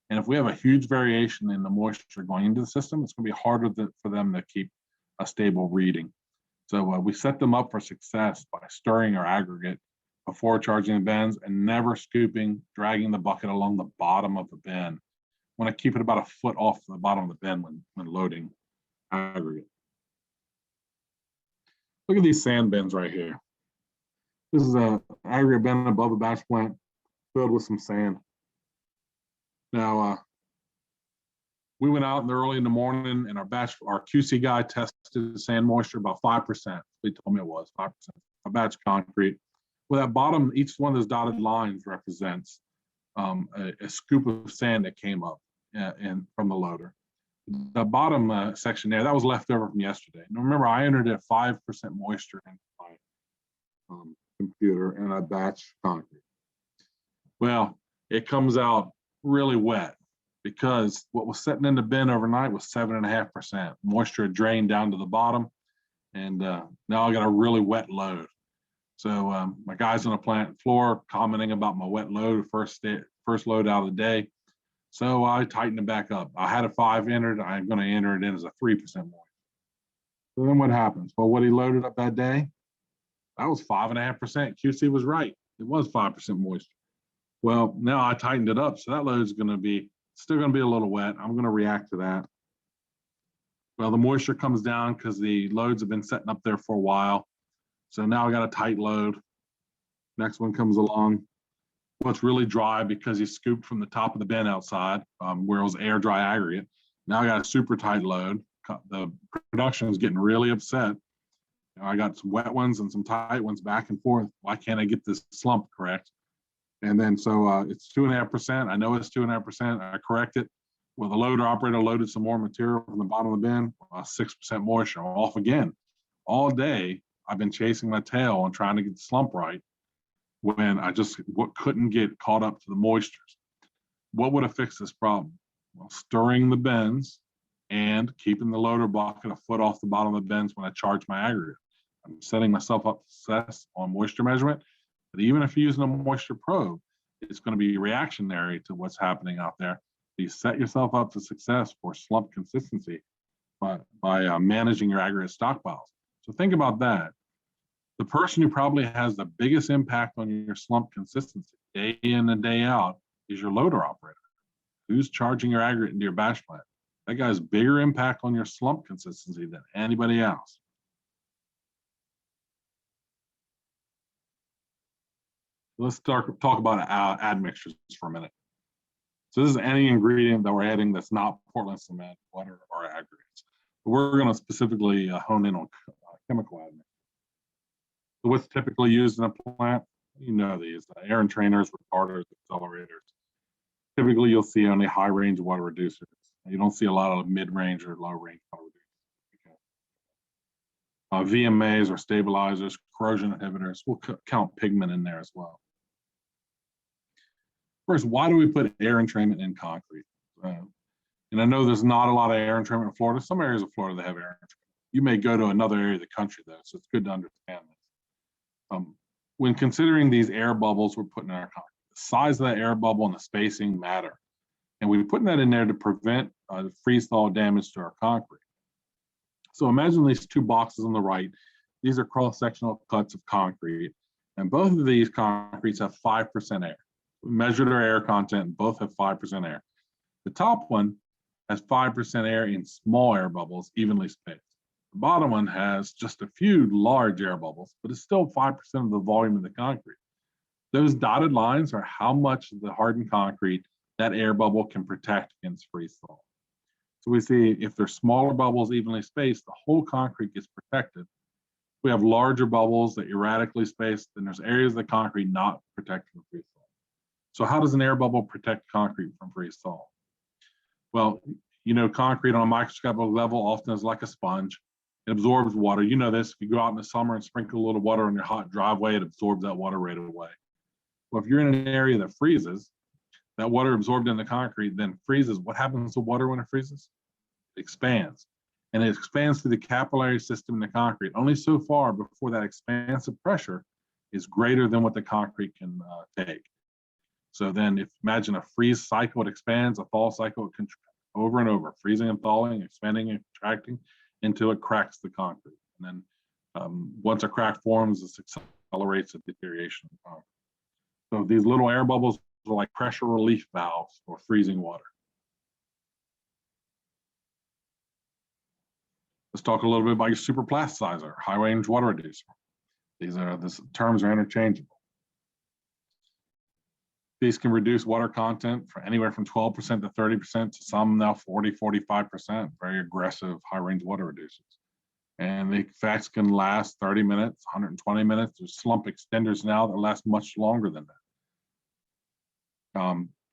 Speaker 2: And if we have a huge variation in the moisture going into the system, it's going to be harder for them to keep a stable reading. So we set them up for success by stirring our aggregate before charging the bins and never scooping, dragging the bucket along the bottom of the bin. Want to keep it about a foot off the bottom of the bin when loading aggregate. Look at these sand bins right here. This is an aggregate bin above a batch plant filled with some sand. Now, we went out early in the morning and our QC guy tested the sand moisture about 5%. They told me it was 5%. A batch concrete. Well, that bottom, each one of those dotted lines represents a scoop of sand that came up from the loader. The bottom section there, that was left over from yesterday. Now remember, I entered at 5% moisture in my computer and I batch concrete. Well, it comes out really wet because what was sitting in the bin overnight was 7.5%. Moisture drained down to the bottom, and now I got a really wet load. So my guys on the plant floor commenting about my wet load, first load out of the day. So I tightened it back up. I had a 5 entered. I'm going to enter it in as a 3% moisture. So then what happens? Well, what he loaded up that day, that was 5.5%. QC was right. It was 5% moisture. Well, now I tightened it up, so that load is going to be still going to be a little wet. I'm going to react to that. Well, the moisture comes down because the loads have been setting up there for a while. So now I got a tight load. Next one comes along. Well, it's really dry because he scooped from the top of the bin outside where it was air dry aggregate. Now I got a super tight load. The production is getting really upset. I got some wet ones and some tight ones back and forth. Why can't I get this slump correct? And then so it's 2.5%. I know it's 2.5%. I correct it. Well, the loader operator loaded some more material from the bottom of the bin. 6% moisture. I'm off again. All day, I've been chasing my tail and trying to get the slump right when I just couldn't get caught up to the moistures. What would have fixed this problem? Well, stirring the bins and keeping the loader bucket a foot off the bottom of the bins when I charge my aggregate. I'm setting myself up for success on moisture measurement. But even if you're using a moisture probe, it's going to be reactionary to what's happening out there. You set yourself up for success for slump consistency by managing your aggregate stockpiles. So think about that. The person who probably has the biggest impact on your slump consistency day in and day out is your loader operator. Who's charging your aggregate into your batch plant? That guy has bigger impact on your slump consistency than anybody else. Let's talk about admixtures for a minute. So this is any ingredient that we're adding that's not Portland cement, water, or aggregates. But we're going to specifically hone in on chemical admixtures. So what's typically used in a plant? You know these, air entrainers, retarders, accelerators. Typically, you'll see only high-range water reducers. You don't see a lot of mid-range or low-range water reducers. VMAs or stabilizers, corrosion inhibitors. We'll count pigment in there as well. First, why do we put air entrainment in concrete? And I know there's not a lot of air entrainment in Florida. Some areas of Florida that have air entrainment. You may go to another area of the country though, so it's good to understand this. When considering these air bubbles we're putting in our concrete, the size of that air bubble and the spacing matter. And we're putting that in there to prevent freeze-thaw damage to our concrete. So imagine these two boxes on the right. These are cross-sectional cuts of concrete. And both of these concretes have 5% air. We measured our air content, both have 5% air. The top one has 5% air in small air bubbles, evenly spaced. The bottom one has just a few large air bubbles, but it's still 5% of the volume of the concrete. Those dotted lines are how much of the hardened concrete that air bubble can protect against freeze-thaw. So we see if there's smaller bubbles evenly spaced, the whole concrete gets protected. If we have larger bubbles that erratically spaced, then there's areas of the concrete not protected from freeze-thaw. So how does an air bubble protect concrete from freeze-thaw? Well, you know, concrete on a microscopic level often is like a sponge. It absorbs water. You know this. If you go out in the summer and sprinkle a little water on your hot driveway, it absorbs that water right away. Well, if you're in an area that freezes, that water absorbed in the concrete then freezes. What happens to water when it freezes? It expands. And it expands through the capillary system in the concrete only so far before that expansive pressure is greater than what the concrete can take. So then if imagine a freeze cycle, it expands, a thaw cycle, it contracts over and over, freezing and thawing, expanding and contracting until it cracks the concrete. And then once a crack forms, this accelerates the deterioration of the concrete. So these little air bubbles are like pressure relief valves for freezing water. Let's talk a little bit about your super plasticizer, high range water reducer. These terms are interchangeable. These can reduce water content for anywhere from 12% to 30% to some now 40, 45%, very aggressive high range water reducers. And the effects can last 30 minutes, 120 minutes. There's slump extenders now that last much longer than that.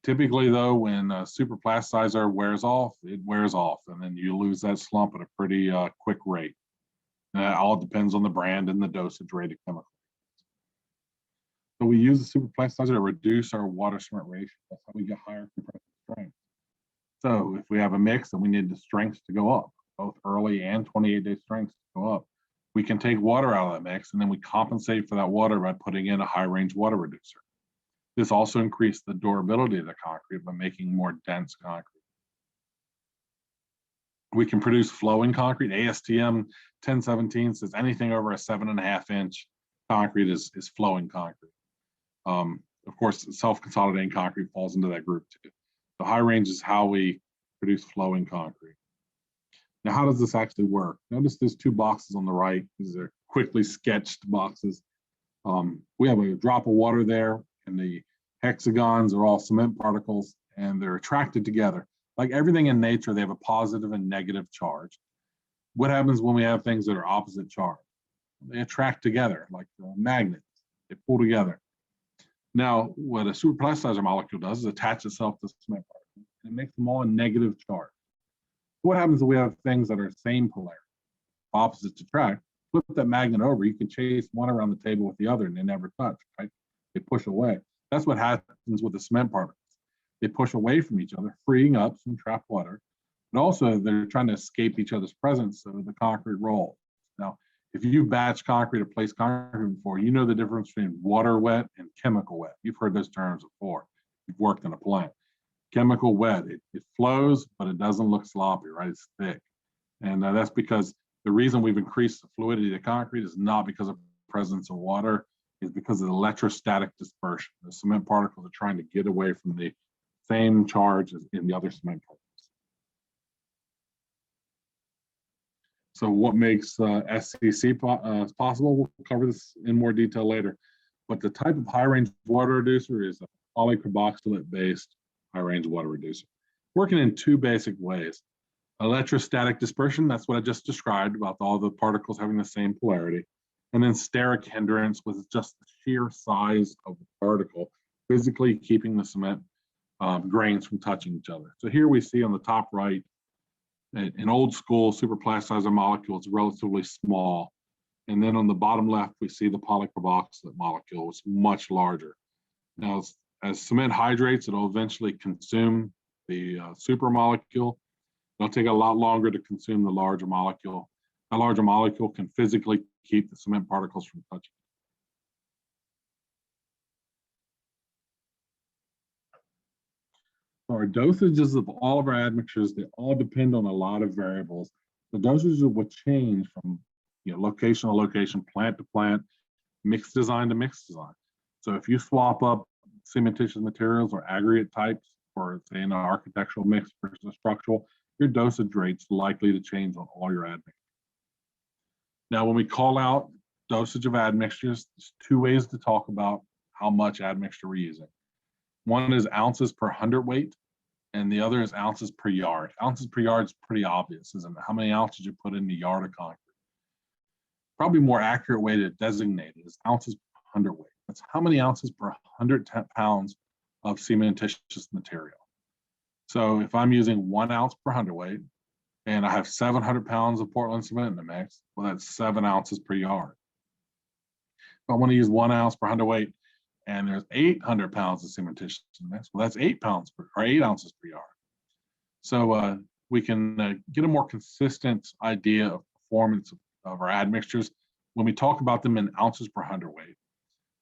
Speaker 2: Typically though, when a super plasticizer wears off, it wears off and then you lose that slump at a pretty quick rate. And that all depends on the brand and the dosage rate of chemical. So we use the super plasticizer to reduce our water cement ratio. That's how we get higher compressive strength. So if we have a mix and we need the strengths to go up, both early and 28-day strengths to go up, we can take water out of that mix and then we compensate for that water by putting in a high range water reducer. This also increased the durability of the concrete by making more dense concrete. We can produce flowing concrete. ASTM 1017 says anything over a 7.5 inch concrete is flowing concrete. Of course, self-consolidating concrete falls into that group too. The high range is how we produce flowing concrete. Now, how does this actually work? Notice there's two boxes on the right. These are quickly sketched boxes. We have a drop of water there, and the hexagons are all cement particles, and they're attracted together. Like everything in nature, they have a positive and negative charge. What happens when we have things that are opposite charge? They attract together, like magnets. They pull together. Now, what a super plasticizer molecule does is attach itself to cement particles, and it makes them all a negative charge. What happens if we have things that are same polarity, opposites attract? Flip that magnet over, you can chase one around the table with the other, and they never touch, right? They push away. That's what happens with the cement particles. They push away from each other, freeing up some trapped water, but also they're trying to escape each other's presence so the concrete rolls. Now, if you've batched concrete or placed concrete before, you know the difference between water wet and chemical wet. You've heard those terms before. You've worked in a plant. Chemical wet, it flows, but it doesn't look sloppy, right? It's thick. And that's because the reason we've increased the fluidity of the concrete is not because of the presence of water, it's because of the electrostatic dispersion. The cement particles are trying to get away from the same charge as in the other cement particles. So what makes SCC possible? We'll cover this in more detail later. But the type of high-range water reducer is a polycarboxylate-based high-range water reducer, working in two basic ways. Electrostatic dispersion, that's what I just described about all the particles having the same polarity. And then steric hindrance, with just the sheer size of the particle physically keeping the cement grains from touching each other. So here we see on the top right, an old school superplasticizer molecule is relatively small. And then on the bottom left, we see the polycarboxylate molecule. It's much larger. Now, as cement hydrates, it'll eventually consume the super molecule. It'll take a lot longer to consume the larger molecule. A larger molecule can physically keep the cement particles from touching. So our dosages of all of our admixtures, they all depend on a lot of variables. The dosages will change from location to location, plant to plant, mixed design to mixed design. So if you swap up cementitious materials or aggregate types for, say, an architectural mix versus a structural, your dosage rate's likely to change on all your admixtures. Now, when we call out dosage of admixtures, there's two ways to talk about how much admixture we're using. One is ounces per hundredweight, and the other is ounces per yard. Ounces per yard is pretty obvious, isn't it? How many ounces you put in the yard of concrete. Probably more accurate way to designate it is ounces per hundredweight. That's how many ounces per 100 pounds of cementitious material. So if I'm using 1 ounce per hundredweight, and I have 700 pounds of Portland cement in the mix, well, that's 7 ounces per yard. If I want to use 1 ounce per hundredweight, and there's 800 pounds of cementitious in the mix, well, that's 8 ounces per yard. So we can get a more consistent idea of performance of our admixtures when we talk about them in ounces per hundredweight.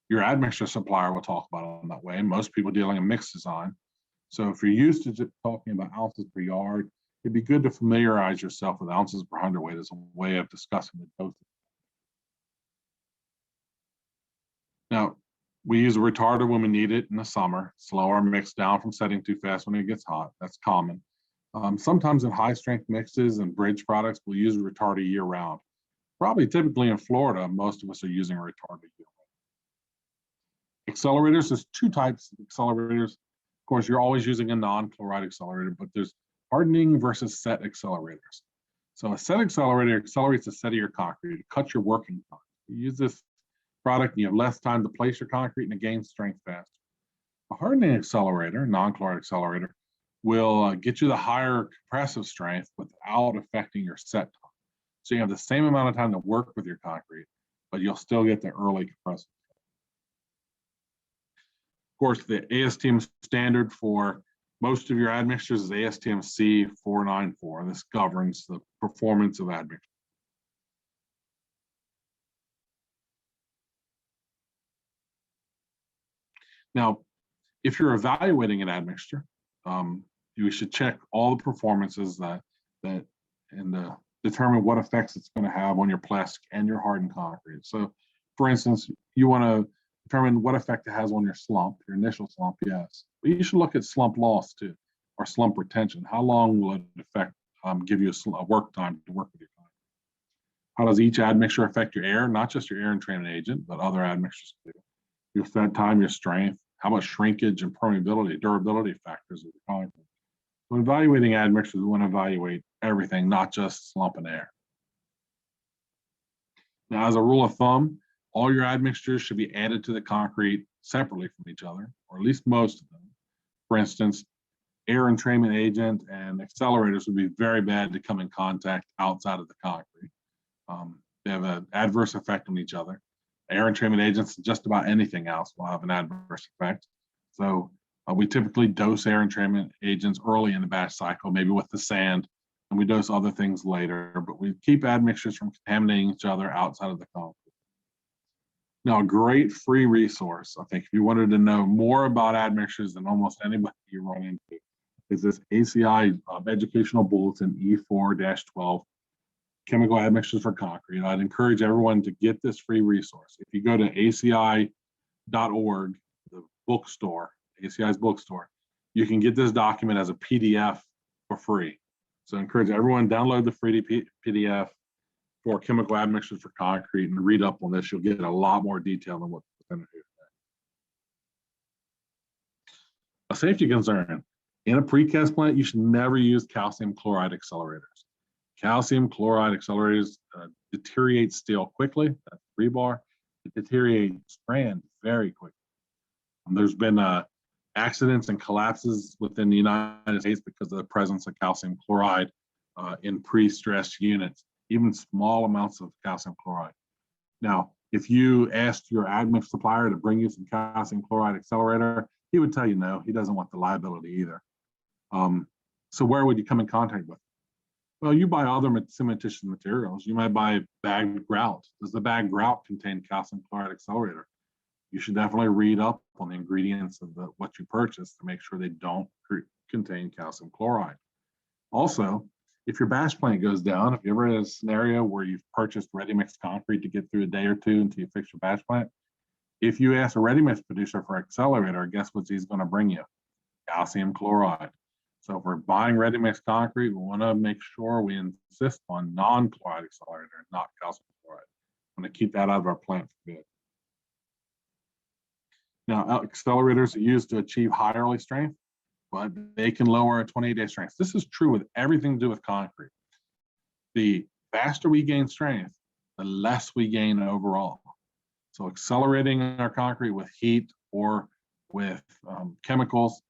Speaker 2: Your admixture supplier will talk about it in that way. Most people dealing in mixed design. So if you're used to talking about ounces per yard, it'd be good to familiarize yourself with ounces per hundredweight as a way of discussing the dosage. Now, we use a retarder when we need it in the summer, slow our mix down from setting too fast when it gets hot. That's common. Sometimes in high strength mixes and bridge products, we'll use a retarder year round. Probably typically in Florida, most of us are using a retarder year round. Accelerators, there's two types of accelerators. Of course, you're always using a non-chloride accelerator, but there's hardening versus set accelerators. So a set accelerator accelerates the set of your concrete. It cuts your working time. You use this product and you have less time to place your concrete and it gains strength faster. A hardening accelerator, non-chloride accelerator, will get you the higher compressive strength without affecting your set time. So you have the same amount of time to work with your concrete, but you'll still get the early compressive. Of course, the ASTM standard for most of your admixtures is ASTM C494. This governs the performance of admixture. Now, if you're evaluating an admixture, you should check all the performances and determine what effects it's going to have on your plastic and your hardened concrete. So, for instance, you want to determine what effect it has on your slump, your initial slump, yes. But you should look at slump loss too, or slump retention. How long will it affect, give you a work time to work with your concrete? How does each admixture affect your air? Not just your air entrainment agent, but other admixtures too. Your fed time, your strength, how much shrinkage and permeability, durability factors of the concrete. When evaluating admixtures, we want to evaluate everything, not just slump and air. Now, as a rule of thumb, all your admixtures should be added to the concrete separately from each other, or at least most of them. For instance, air entrainment agent and accelerators would be very bad to come in contact outside of the concrete. They have an adverse effect on each other. Air entrainment agents, just about anything else will have an adverse effect. So we typically dose air entrainment agents early in the batch cycle, maybe with the sand, and we dose other things later, but we keep admixtures from contaminating each other outside of the concrete. Now, a great free resource, I think, if you wanted to know more about admixtures than almost anybody you run into, is this ACI educational bulletin E4-12, Chemical Admixtures for Concrete. I'd encourage everyone to get this free resource. If you go to aci.org, the bookstore, ACI's bookstore, you can get this document as a PDF for free. So I encourage everyone to download the free PDF for chemical admixtures for concrete and read up on this. You'll get a lot more detail than what's in here. A safety concern. In a precast plant, you should never use calcium chloride accelerators. Calcium chloride accelerators deteriorate steel quickly, that's rebar. It deteriorates strand very quickly. There's been accidents and collapses within the United States because of the presence of calcium chloride in pre-stressed units, even small amounts of calcium chloride. Now, if you asked your admix supplier to bring you some calcium chloride accelerator, he would tell you no, he doesn't want the liability either. So where would you come in contact with? Well, you buy other cementitious materials. You might buy bagged grout. Does the bagged grout contain calcium chloride accelerator? You should definitely read up on the ingredients of what you purchase to make sure they don't contain calcium chloride. Also, if your batch plant goes down, if you ever had a scenario where you've purchased ready-mix concrete to get through a day or two until you fix your batch plant, if you ask a ready-mix producer for accelerator, guess what he's going to bring you? Calcium chloride. So if we're buying ready-mix concrete, we want to make sure we insist on non-chloride accelerator, not calcium chloride. I want to keep that out of our plant for good. Now, accelerators are used to achieve high early strength, but they can lower a 28-day strength. This is true with everything to do with concrete. The faster we gain strength, the less we gain overall. So accelerating our concrete with heat or with chemicals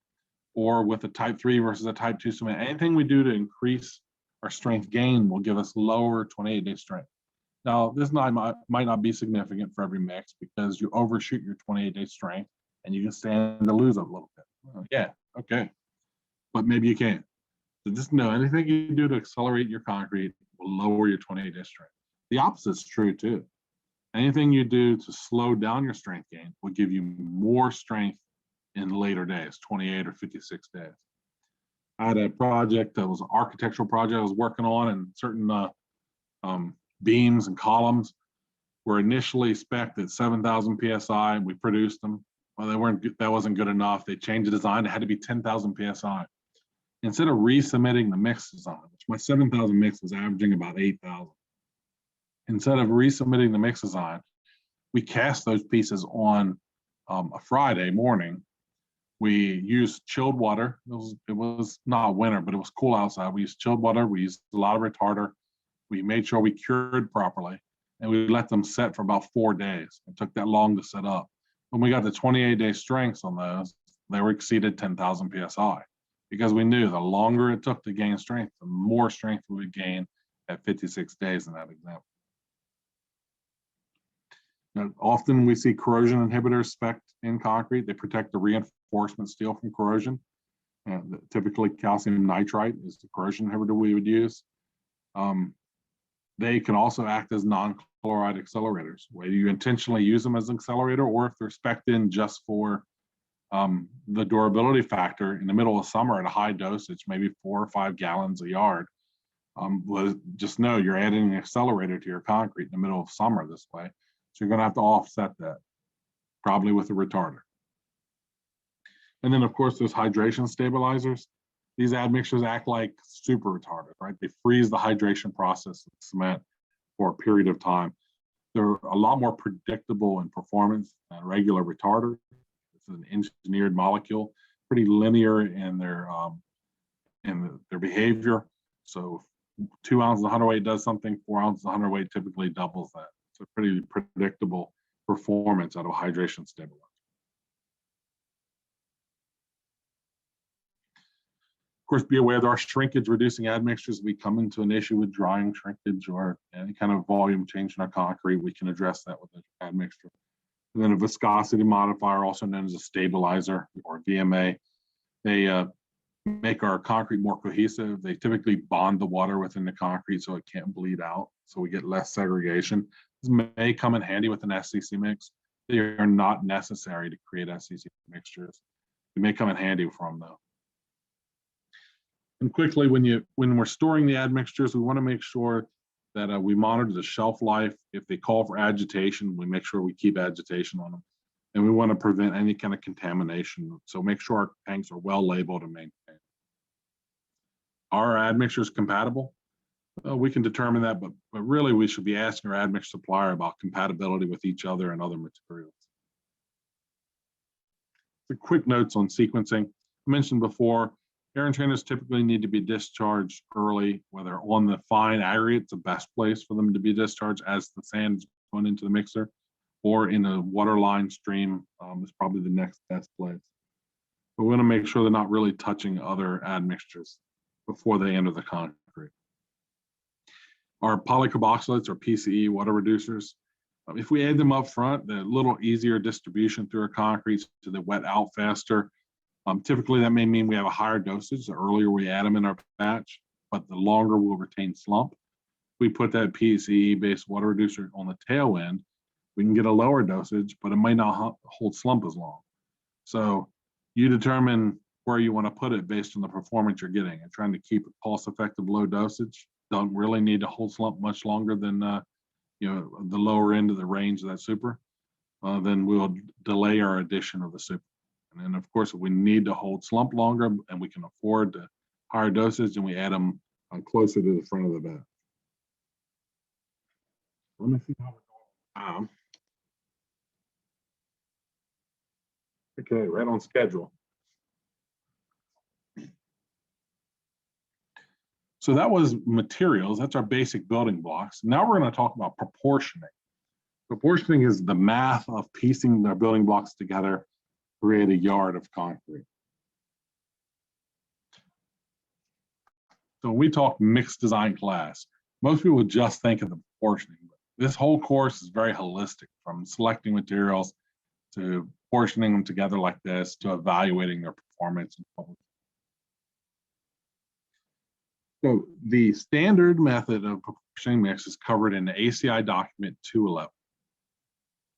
Speaker 2: or with a type 3 versus a type 2 cement, anything we do to increase our strength gain will give us lower 28-day strength. Now, this might not be significant for every mix because you overshoot your 28-day strength and you can stand to lose a little bit. Yeah, okay, but maybe you can't. So just know anything you do to accelerate your concrete will lower your 28-day strength. The opposite is true too. Anything you do to slow down your strength gain will give you more strength in later days, 28 or 56 days. I had a project that was an architectural project I was working on, and certain beams and columns were initially spec'd at 7,000 PSI. We produced them. Well, they weren't. That wasn't good enough. They changed the design. It had to be 10,000 PSI. Instead of resubmitting the mix design, which my 7,000 mix was averaging about 8,000. Instead of resubmitting the mix design, we cast those pieces on a Friday morning. We used chilled water. It was not winter, but it was cool outside. We used chilled water. We used a lot of retarder. We made sure we cured properly, and we let them set for about 4 days. It took that long to set up. When we got the 28-day strengths on those, they were exceeded 10,000 PSI because we knew the longer it took to gain strength, the more strength we would gain at 56 days in that example. Now, often we see corrosion inhibitors spec'd in concrete. They protect the reinforcement steel from corrosion. Typically, calcium nitrite is the corrosion inhibitor we would use. They can also act as non-chloride accelerators, whether you intentionally use them as an accelerator or if they're spec'd in just for the durability factor in the middle of summer at a high dosage, maybe 4 or 5 gallons a yard. Just know you're adding an accelerator to your concrete in the middle of summer this way. So you're going to have to offset that, probably with a retarder. And then, of course, there's hydration stabilizers. These admixtures act like super retardant, right? They freeze the hydration process of cement for a period of time. They're a lot more predictable in performance than a regular retarder. It's an engineered molecule, pretty linear in their behavior. So 2 ounces of 100 weight does something, 4 ounces of 100 weight typically doubles that. It's a pretty predictable performance out of a hydration stabilizer. Of course, be aware there are shrinkage reducing admixtures. We come into an issue with drying shrinkage or any kind of volume change in our concrete. We can address that with an admixture. And then a viscosity modifier, also known as a stabilizer or VMA. They make our concrete more cohesive. They typically bond the water within the concrete so it can't bleed out, so we get less segregation. This may come in handy with an SCC mix. They are not necessary to create SCC mixtures. They may come in handy for them though. And quickly, when we're storing the admixtures, we want to make sure that we monitor the shelf life. If they call for agitation, we make sure we keep agitation on them. And we want to prevent any kind of contamination. So make sure our tanks are well labeled and maintained. Are our admixtures compatible? We can determine that, but really we should be asking our admixture supplier about compatibility with each other and other materials. The quick notes on sequencing. mentioned before, air entrainers typically need to be discharged early, whether on the fine aggregate, the best place for them to be discharged as the sand is going into the mixer, or in a waterline stream is probably the next best place. But we want to make sure they're not really touching other admixtures before they enter the concrete. Our polycarboxylates or PCE water reducers, if we add them up front, they're a little easier distribution through our concrete so they wet out faster. Typically, that may mean we have a higher dosage the earlier we add them in our batch, but the longer we'll retain slump. If we put that PCE-based water reducer on the tail end, we can get a lower dosage, but it might not hold slump as long. So you determine where you want to put it based on the performance you're getting, and trying to keep a cost-effective low dosage. Don't really need to hold slump much longer than the lower end of the range of that super. Then we'll delay our addition of the super. And then, of course, if we need to hold slump longer and we can afford the higher dosage, and we add them closer to the front of the batch. Let me see how we're going. Okay, right on schedule. So that was materials. That's our basic building blocks. Now we're going to talk about proportioning. Proportioning is the math of piecing the building blocks together to create a yard of concrete. So when we talk mixed design class, most people just think of the proportioning. But this whole course is very holistic, from selecting materials to portioning them together like this to evaluating their performance in public. So the standard method of proportioning mix is covered in the ACI document 211.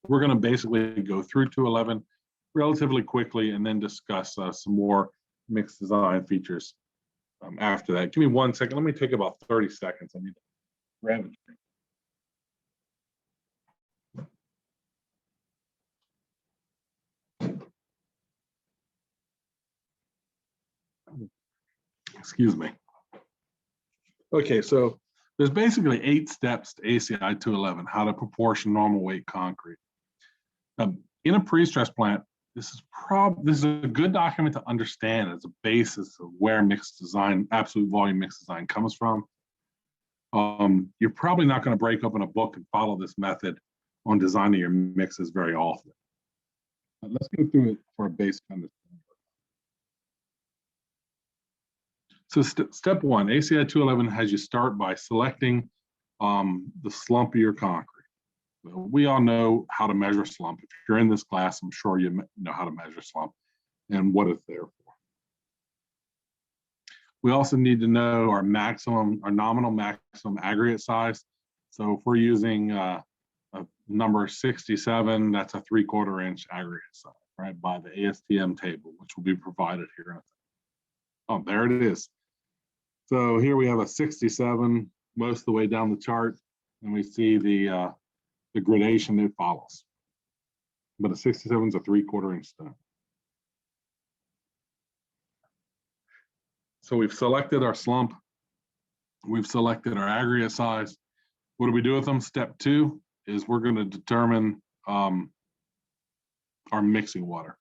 Speaker 2: We're going to basically go through 211 relatively quickly and then discuss some more mixed design features after that. Give me 1 second. Let me take about 30 seconds. I need to grab a drink. Excuse me. Okay, so there's basically 8 steps to ACI 211, how to proportion normal weight concrete. In a pre-stress plant, this is a good document to understand as a basis of where mixed design, absolute volume mixed design comes from. You're probably not going to break open a book and follow this method on designing your mixes very often. But let's go through it for a basic understanding. So step 1, ACI 211 has you start by selecting the slump of your concrete. We all know how to measure slump. If you're in this class, I'm sure you know how to measure slump and what it's there for. We also need to know our nominal maximum aggregate size. So if we're using a number 67, that's a 3/4 inch aggregate size, right, by the ASTM table, which will be provided here. Oh, there it is. So here we have a 67 most of the way down the chart, and we see the gradation that follows. But a 67 is a 3/4 inch stone. So we've selected our slump. We've selected our aggregate size. What do we do with them? Step 2 is we're going to determine our mixing water.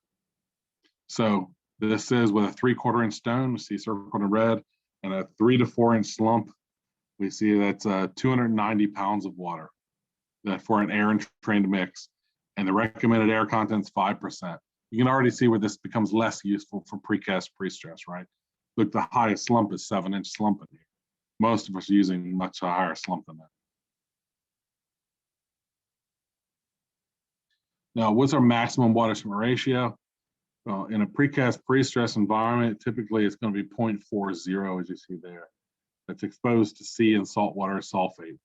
Speaker 2: So this is with a 3/4 inch stone, we see circled in red, and a 3 to 4 inch slump, we see that's 290 pounds of water that for an air entrained mix, and the recommended air content's 5%. You can already see where this becomes less useful for precast pre-stress, right? Look, the highest slump is 7-inch slump in here. Most of us are using much higher slump than that. Now, what's our maximum water treatment ratio? Well, in a precast pre-stress environment, typically it's going to be 0.40, as you see there. That's exposed to sea and saltwater sulfates.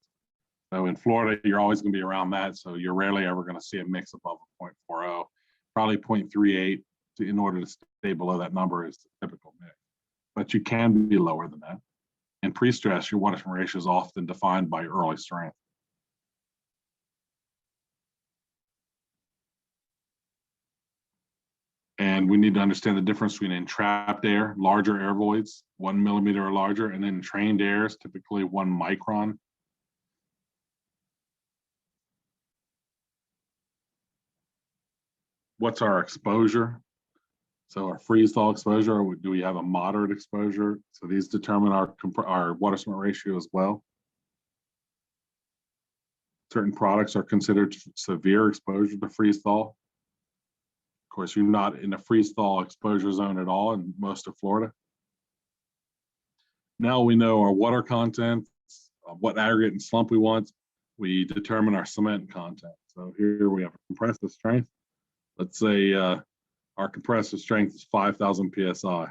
Speaker 2: So in Florida, you're always going to be around that. So you're rarely ever going to see a mix above a 0.40, probably 0.38 in order to stay below that number is the typical mix. But you can be lower than that. In pre-stress, your water treatment ratio is often defined by early strength. And we need to understand the difference between entrapped air, larger air voids, 1 millimeter or larger, and then entrained air is typically 1 micron. What's our exposure? So our freeze thaw exposure, or do we have a moderate exposure? So these determine our water cement ratio as well. Certain products are considered severe exposure to freeze thaw. Of course, you're not in a freeze thaw exposure zone at all in most of Florida. Now we know our water content, what aggregate and slump we want. We determine our cement content. So here we have a compressive strength. Let's say our compressive strength is 5,000 PSI.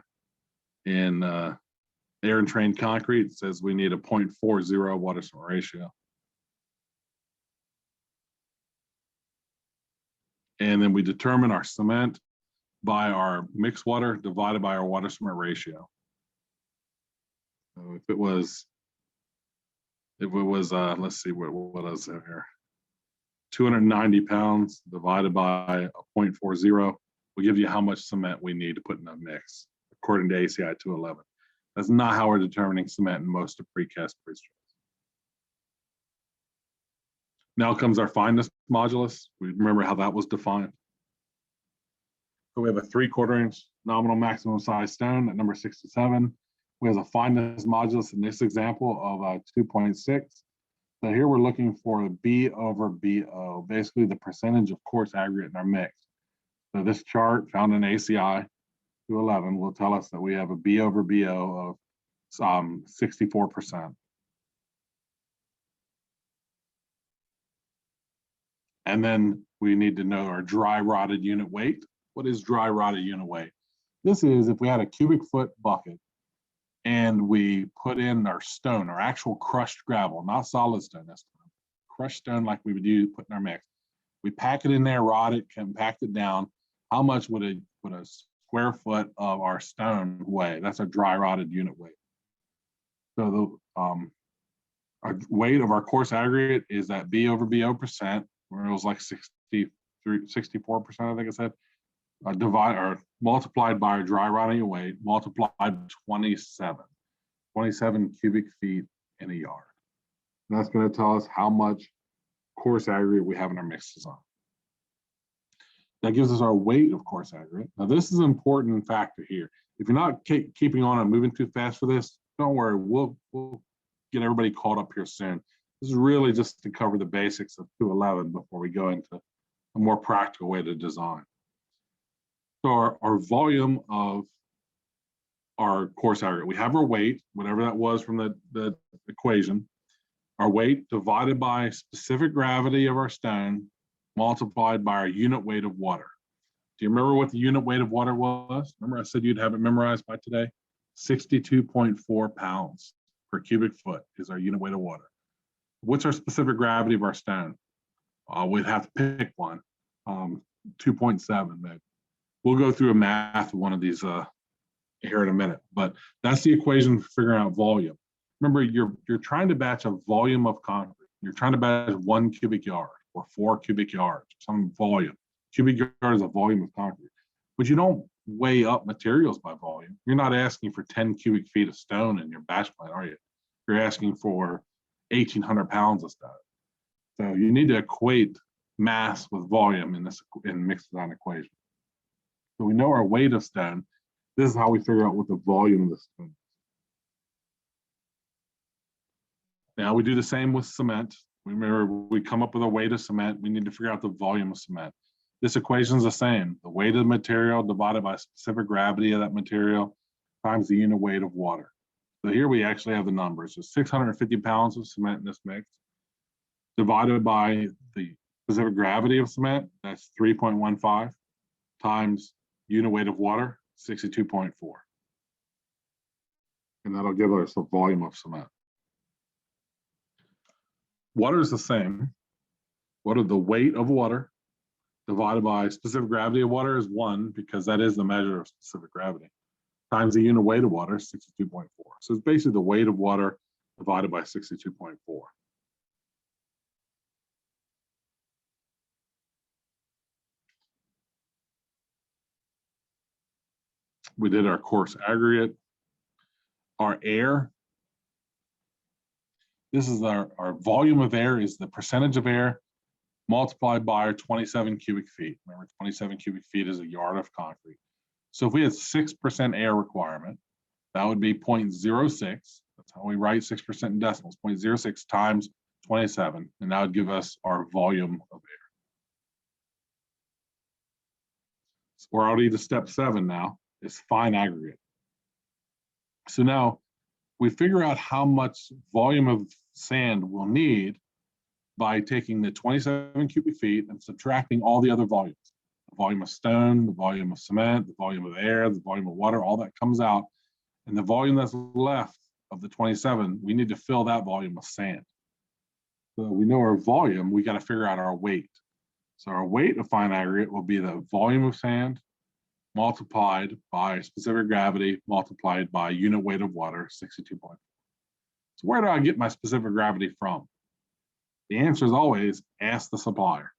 Speaker 2: In air and trained concrete, it says we need a 0.40 water cement ratio. And then we determine our cement by our mixed water divided by our water cement ratio. So if it was, let's see, what is it here? 290 pounds divided by a 0.40 will give you how much cement we need to put in a mix, according to ACI 211. That's not how we're determining cement in most of precast pre-stress. Now comes our fineness modulus. We remember how that was defined. So we have a 3/4 inch nominal maximum size stone at number 67. We have a fineness modulus in this example of 2.6. So here we're looking for B over BO, basically the percentage of coarse aggregate in our mix. So this chart found in ACI 211 will tell us that we have a B over BO of 64%. And then we need to know our dry rotted unit weight. What is dry rotted unit weight? This is if we had a cubic foot bucket and we put in our stone, our actual crushed gravel, not solid stone, that's crushed stone like we would use put in our mix. We pack it in there, rot it, compact it down. How much would a square foot of our stone weigh? That's a dry rotted unit weight. So the our weight of our coarse aggregate is that B over BO percent, where it was like 64%, I think I said, multiplied by our dry rotting weight, multiplied by 27 cubic feet in a yard. And that's going to tell us how much coarse aggregate we have in our mix design. That gives us our weight of coarse aggregate. Now this is an important factor here. If you're not keeping on and moving too fast for this, don't worry, we'll get everybody caught up here soon. This is really just to cover the basics of 211 before we go into a more practical way to design. So our volume of our coarse aggregate, we have our weight, whatever that was from the equation, our weight divided by specific gravity of our stone multiplied by our unit weight of water. Do you remember what the unit weight of water was? Remember I said you'd have it memorized by today? 62.4 pounds per cubic foot is our unit weight of water. What's our specific gravity of our stone? We'd have to pick one, 2.7 maybe. We'll go through a math of one of these here in a minute, but that's the equation for figuring out volume. Remember, you're trying to batch a volume of concrete. You're trying to batch 1 cubic yard or 4 cubic yards, some volume. Cubic yard is a volume of concrete, but you don't weigh up materials by volume. You're not asking for 10 cubic feet of stone in your batch plant, are you? You're asking for 1,800 pounds of stone. So you need to equate mass with volume in mixed design equation. So we know our weight of stone. This is how we figure out what the volume of the stone is. Now we do the same with cement. Remember, we come up with a weight of cement. We need to figure out the volume of cement. This equation is the same. The weight of the material divided by specific gravity of that material times the unit weight of water. So here we actually have the numbers. So 650 pounds of cement in this mix divided by the specific gravity of cement, that's 3.15 times unit weight of water, 62.4. And that'll give us a volume of cement. Water is the same. What are the weight of water divided by specific gravity of water is 1, because that is the measure of specific gravity, times the unit weight of water, 62.4. So it's basically the weight of water divided by 62.4. We did our coarse aggregate. Our air, this is our volume of air is the percentage of air multiplied by our 27 cubic feet. Remember, 27 cubic feet is a yard of concrete. So if we had 6% air requirement, that would be 0.06. That's how we write 6% in decimals, 0.06 times 27, and that would give us our volume of air. So we're already to step 7 now, is fine aggregate. So now we figure out how much volume of sand we'll need by taking the 27 cubic feet and subtracting all the other volumes. The volume of stone, the volume of cement, the volume of air, the volume of water, all that comes out. And the volume that's left of the 27, we need to fill that volume with sand. So we know our volume, we got to figure out our weight. So our weight of fine aggregate will be the volume of sand multiplied by specific gravity multiplied by unit weight of water, 62.4. So where do I get my specific gravity from? The answer is always ask the supplier.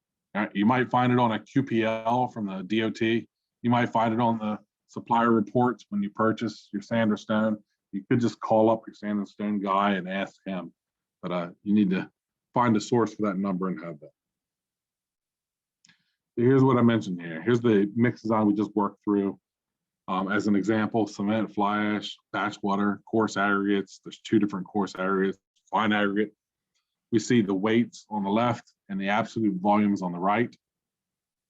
Speaker 2: You might find it on a QPL from the DOT. You might find it on the supplier reports when you purchase your sand or stone. You could just call up your sand and stone guy and ask him, but you need to find a source for that number and have that. So here's what I mentioned here. Here's the mix design we just worked through. As an example, cement, fly ash, batch water, coarse aggregates. There's 2 different coarse aggregates, fine aggregate. We see the weights on the left and the absolute volumes on the right.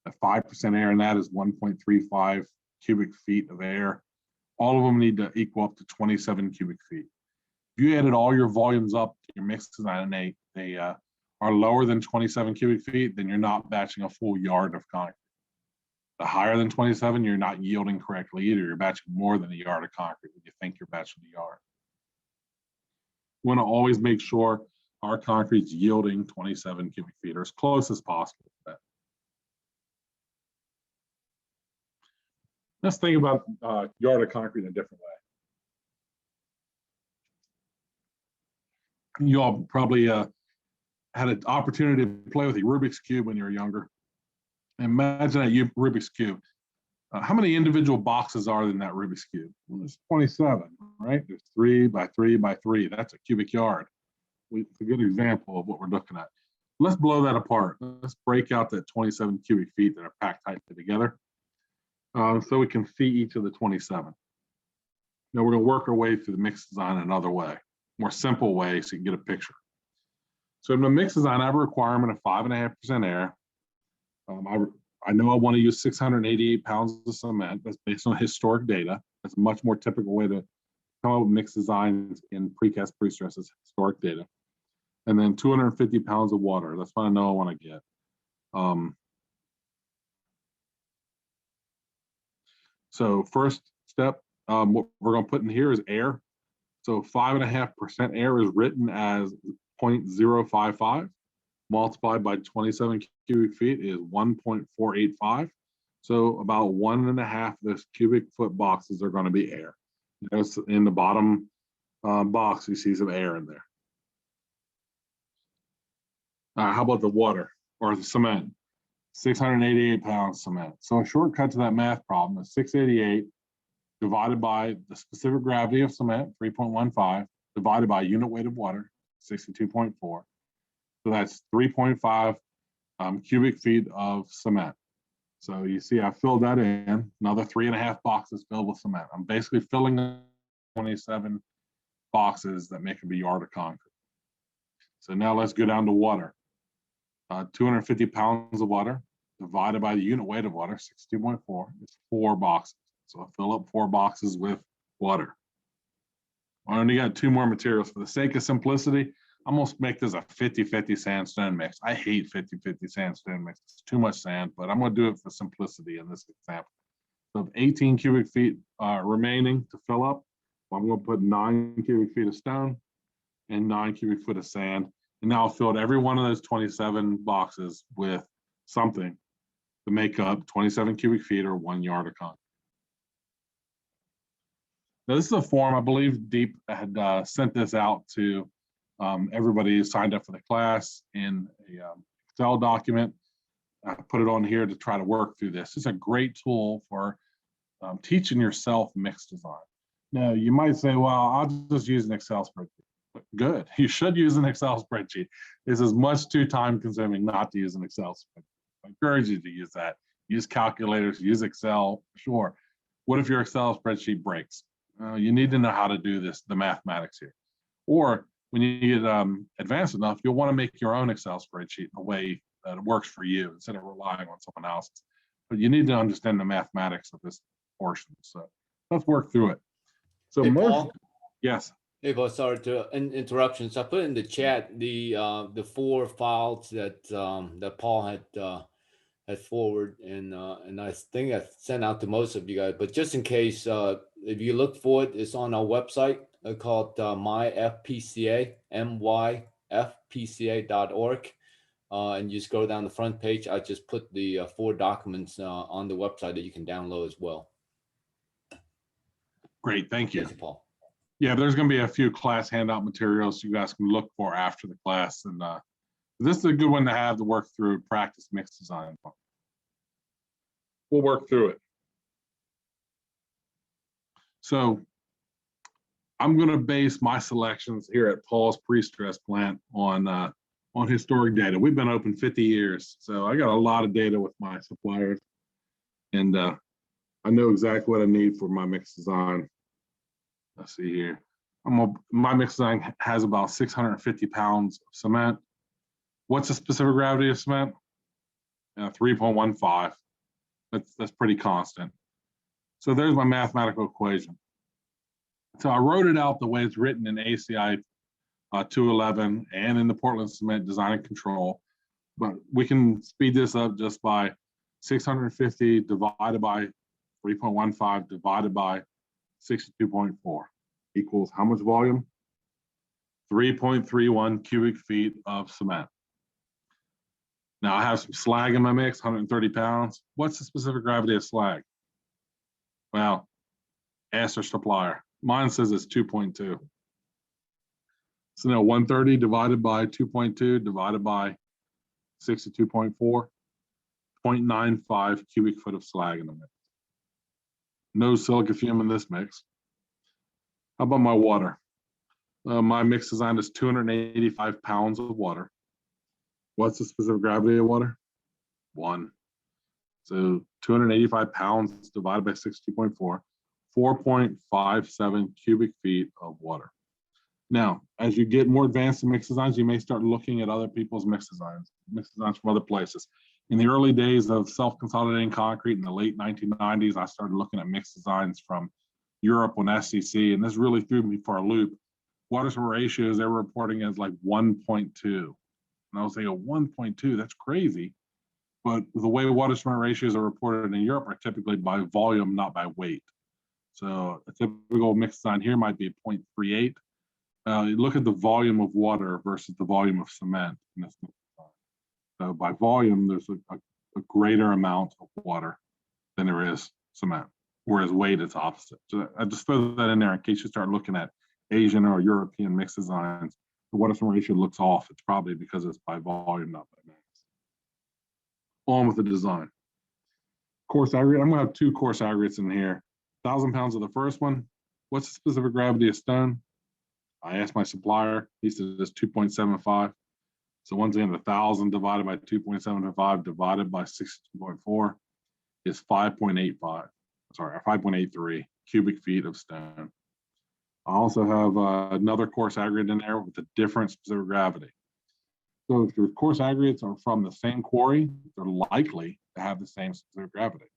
Speaker 2: The 5% air in that is 1.35 cubic feet of air. All of them need to equal up to 27 cubic feet. If you added all your volumes up to your mix design and they are lower than 27 cubic feet, then you're not batching a full yard of concrete. The higher than 27, you're not yielding correctly either. You're batching more than a yard of concrete when you think you're batching a yard. We want to always make sure our concrete's yielding 27 cubic feet or as close as possible to that. Let's think about yard of concrete in a different way. You all probably had an opportunity to play with a Rubik's Cube when you were younger. Imagine a Rubik's Cube. How many individual boxes are in that Rubik's Cube? Well, there's 27, right? There's 3 by 3 by 3. That's a cubic yard. It's a good example of what we're looking at. Let's blow that apart. Let's break out that 27 cubic feet that are packed tightly together so we can see each of the 27. Now we're going to work our way through the mix design another way, more simple way so you can get a picture. So in the mix design, I have a requirement of 5.5% air. I know I want to use 688 pounds of cement. That's based on historic data. That's a much more typical way to come up with mix designs in precast prestress is historic data. And then 250 pounds of water. That's what I know I want to get. So first step, what we're going to put in here is air. So 5.5% air is written as 0.055 multiplied by 27 cubic feet is 1.485. So about 1.5 of those cubic foot boxes are going to be air. Notice in the bottom box, you see some air in there. How about the water or the cement? 688 pounds cement. So a shortcut to that math problem is 688 divided by the specific gravity of cement, 3.15, divided by unit weight of water, 62.4. So that's 3.5 cubic feet of cement. So you see I filled that in, another 3.5 boxes filled with cement. I'm basically filling 27 boxes that make up a yard of concrete. So now let's go down to water. 250 pounds of water divided by the unit weight of water, 62.4, is 4 boxes. So I fill up 4 boxes with water. I only got 2 more materials. For the sake of simplicity, I'm going to make this a 50-50 sandstone mix. I hate 50-50 sandstone mix. It's too much sand, but I'm going to do it for simplicity in this example. So 18 cubic feet remaining to fill up. I'm going to put 9 cubic feet of stone and 9 cubic foot of sand. And now I've filled every one of those 27 boxes with something to make up 27 cubic feet or 1 yard of concrete. Now this is a form, I believe Deep had sent this out to everybody who signed up for the class in a Excel document. I put it on here to try to work through this. It's a great tool for teaching yourself mix design. Now you might say, well, I'll just use an Excel spreadsheet. Good, you should use an Excel spreadsheet. This is much too time consuming not to use an Excel spreadsheet. I encourage you to use that. Use calculators, use Excel, sure. What if your Excel spreadsheet breaks? You need to know how to do this, the mathematics here. Or when you get advanced enough, you'll want to make your own Excel spreadsheet in a way that it works for you instead of relying on someone else's. But you need to understand the mathematics of this portion. So let's work through it. So
Speaker 1: Hey, Paul.
Speaker 2: Yes.
Speaker 1: Hey, Paul, sorry to interruptions. I put in the chat the 4 files that that Paul had forward, and I think I sent out to most of you guys. But just in case, if you look for it, it's on our website called myfpca, myfpca.org. And you scroll down the front page. I just put the 4 documents on the website that you can download as well.
Speaker 2: Great, thank you.
Speaker 1: Thank you, Paul.
Speaker 2: Yeah, there's going to be a few class handout materials you guys can look for after the class, and this is a good one to have to work through practice mix design. We'll work through it. So I'm going to base my selections here at Paul's pre-stress plant on historic data. We've been open 50 years, so I got a lot of data with my suppliers, and I know exactly what I need for my mix design. Let's see here. My mix design has about 650 pounds of cement. What's the specific gravity of cement? 3.15. That's pretty constant. So there's my mathematical equation. So I wrote it out the way it's written in ACI 211 and in the Portland Cement Design and Control. But we can speed this up just by 650 divided by 3.15 divided by 62.4 equals how much volume? 3.31 cubic feet of cement. Now I have some slag in my mix, 130 pounds. What's the specific gravity of slag? Well, ask your supplier. Mine says it's 2.2. So now 130 divided by 2.2 divided by 62.4, 0.95 cubic foot of slag in the mix. No silica fume in this mix. How about my water? My mix design is 285 pounds of water. What's the specific gravity of water? 1. So 285 pounds divided by 62.4, 4.57 cubic feet of water. Now, as you get more advanced in mix designs, you may start looking at other people's mix designs from other places. In the early days of self-consolidating concrete in the late 1990s, I started looking at mix designs from Europe on SCC, and this really threw me for a loop. Water cement ratios, they were reporting as like 1.2. And I was thinking, 1.2, that's crazy. But the way water cement ratios are reported in Europe are typically by volume, not by weight. So a typical mix design here might be 0.38. You look at the volume of water versus the volume of cement in this mix design. So by volume, there's a greater amount of water than there is cement, whereas weight is opposite. So I just throw that in there in case you start looking at Asian or European mix designs. The water cement ratio looks off. It's probably because it's by volume, not by mass. On with the design. Coarse aggregate, I'm gonna have 2 coarse aggregates in here. 1,000 pounds of the first one. What's the specific gravity of stone? I asked my supplier, he said it's 2.75. So once again, 1,000 divided by 2.75 divided by 62.4 is 5.83 cubic feet of stone. I also have another coarse aggregate in there with a different specific gravity. So if your coarse aggregates are from the same quarry, they're likely to have the same specific gravity.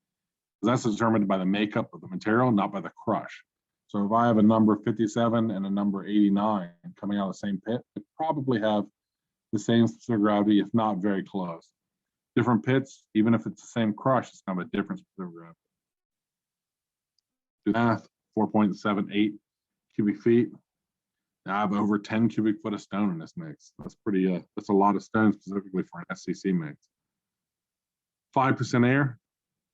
Speaker 2: That's determined by the makeup of the material, not by the crush. So if I have a number 57 and a number 89 coming out of the same pit, they probably have the same specific gravity, if not very close. Different pits, even if it's the same crush, it's kind of a different specific gravity. Do math, 4.78 cubic feet. Now I have over 10 cubic foot of stone in this mix. That's pretty, that's a lot of stone specifically for an SCC mix. 5% air,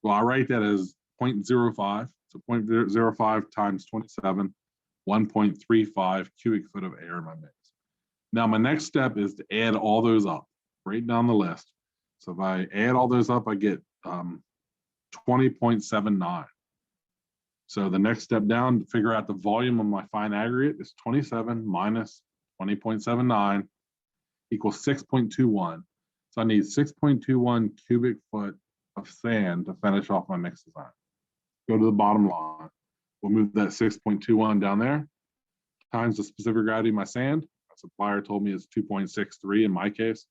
Speaker 2: well, I write that as 0.05. So 0.05 times 27, 1.35 cubic foot of air in my mix. Now my next step is to add all those up, right down the list. So if I add all those up, I get 20.79. So the next step down to figure out the volume of my fine aggregate is 27 minus 20.79 equals 6.21. So I need 6.21 cubic foot of sand to finish off my mix design. go to the bottom line. We'll move that 6.21 down there, times the specific gravity of my sand. My supplier told me it's 2.63 in my case.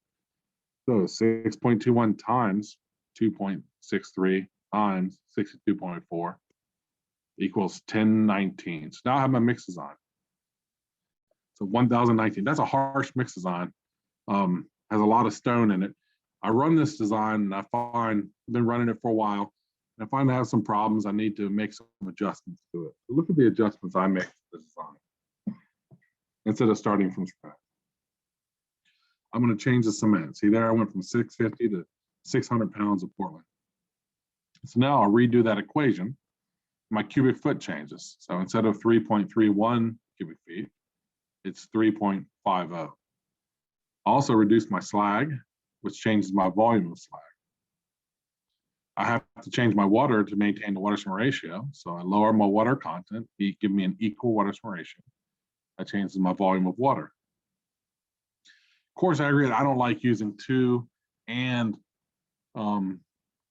Speaker 2: So 6.21 times 2.63 times 62.4 equals 1019. So now I have my mix design. So 1019. That's a harsh mix design. Has a lot of stone in it. I run this design and I find, I've been running it for a while, and I find I have some problems. I need to make some adjustments to it. So look at the adjustments I make to the design instead of starting from scratch. I'm going to change the cement. See there, I went from 650 to 600 pounds of Portland. So now I'll redo that equation. My cubic foot changes. So instead of 3.31 cubic feet, it's 3.50. I also reduce my slag, which changes my volume of slag. I have to change my water to maintain the water cement ratio. So I lower my water content, give me an equal water cement ratio. That changes my volume of water. Coarse aggregate, I don't like using two, and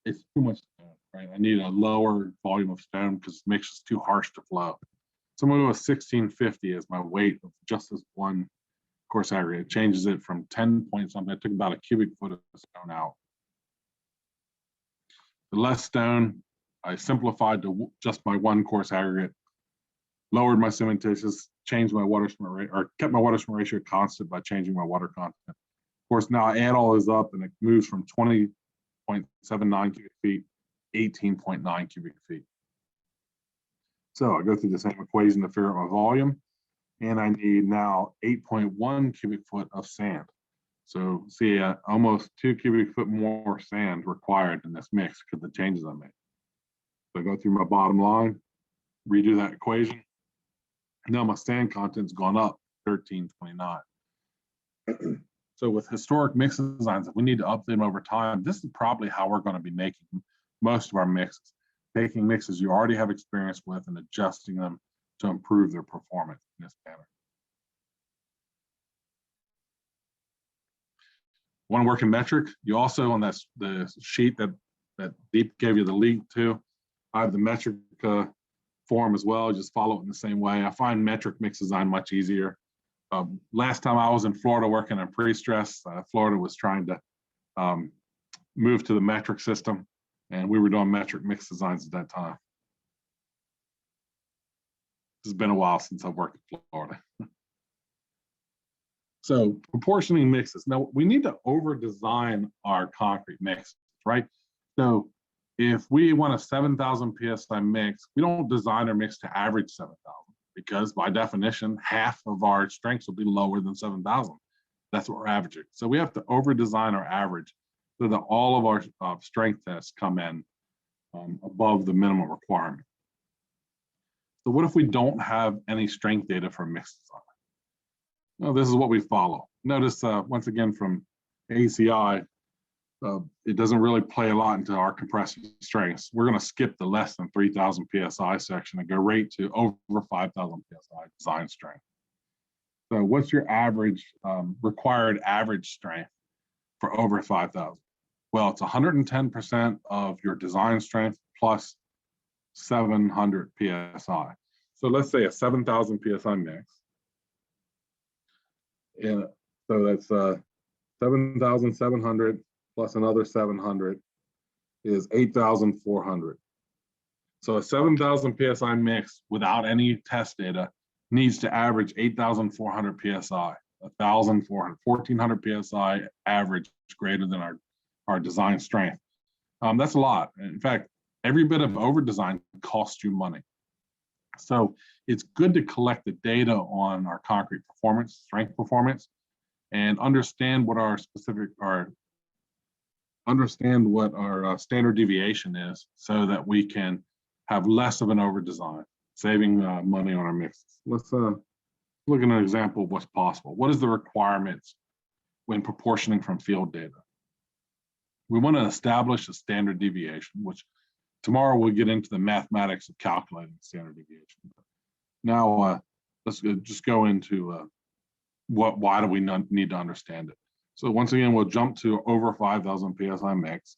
Speaker 2: it's too much stone, right? I need a lower volume of stone because it makes it too harsh to flow. So I'm going to go with 1650 as my weight of just this one coarse aggregate. It changes it from 10 point something. I took about a cubic foot of stone out. The less stone, I simplified to just my one coarse aggregate, lowered my cementitious, changed my water cement rate, or kept my water cement ratio constant by changing my water content. Of course, now I add all this up and it moves from 20.79 cubic feet, 18.9 cubic feet. So I go through the same equation to figure out my volume, and I need now 8.1 cubic foot of sand. So see, almost 2 cubic foot more sand required in this mix because of the changes I made. So I go through my bottom line, redo that equation. Now my sand content's gone up 1329. So with historic mix designs, if we need to update them over time, this is probably how we're going to be making most of our mixes. Taking mixes you already have experience with and adjusting them to improve their performance in this manner. Want to work in metric? You also, on that the sheet that Deep gave you the link to, I have the metric form as well. Just follow it in the same way. I find metric mix design much easier. Last time I was in Florida working on pre-stress, Florida was trying to move to the metric system, and we were doing metric mix designs at that time. It's been a while since I've worked in Florida. So proportioning mixes. Now we need to over-design our concrete mixes, right? So if we want a 7,000 PSI mix, we don't design our mix to average 7,000 because by definition, half of our strengths will be lower than 7,000. That's what we're averaging. So we have to over-design our average so that all of our strength tests come in above the minimum requirement. So what if we don't have any strength data for mix design? Well, this is what we follow. Notice once again from ACI, it doesn't really play a lot into our compressive strengths. We're going to skip the less than 3,000 PSI section and go right to over 5,000 PSI design strength. So what's your average required average strength for over 5,000? Well, it's 110% of your design strength plus 700 PSI. So let's say a 7,000 PSI mix. And so that's 7,700 plus another 700 is 8,400. So a 7,000 PSI mix without any test data needs to average 8,400 PSI, 1,400, 1,400 PSI average greater than our design strength. That's a lot. In fact, every bit of over design costs you money. So it's good to collect the data on our concrete performance, strength performance, and understand what our standard deviation is so that we can have less of an over design, saving money on our mixes. Let's look at an example of what's possible. What is the requirements when proportioning from field data? We want to establish a standard deviation, which tomorrow we'll get into the mathematics of calculating standard deviation. Now, let's just go into why do we need to understand it. So once again, we'll jump to over 5,000 PSI mix,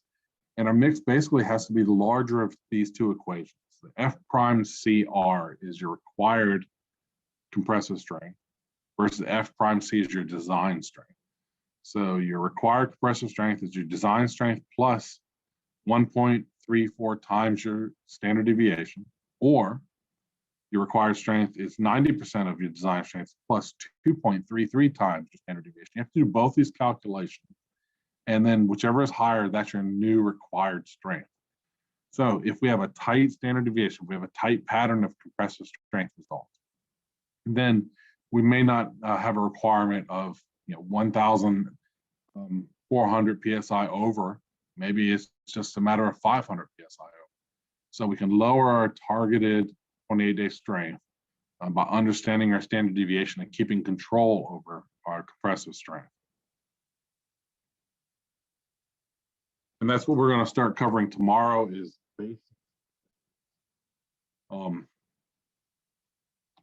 Speaker 2: and our mix basically has to be the larger of these two equations. The F prime CR is your required compressive strength versus F prime C is your design strength. So your required compressive strength is your design strength plus 1.34 times your standard deviation, or your required strength is 90% of your design strength plus 2.33 times your standard deviation. You have to do both these calculations. And then whichever is higher, that's your new required strength. So if we have a tight standard deviation, we have a tight pattern of compressive strength results, then we may not have a requirement of 1,400 PSI over. Maybe it's just a matter of 500 PSI over. So we can lower our targeted 28-day strength by understanding our standard deviation and keeping control over our compressive strength. And that's what we're going to start covering tomorrow is basics.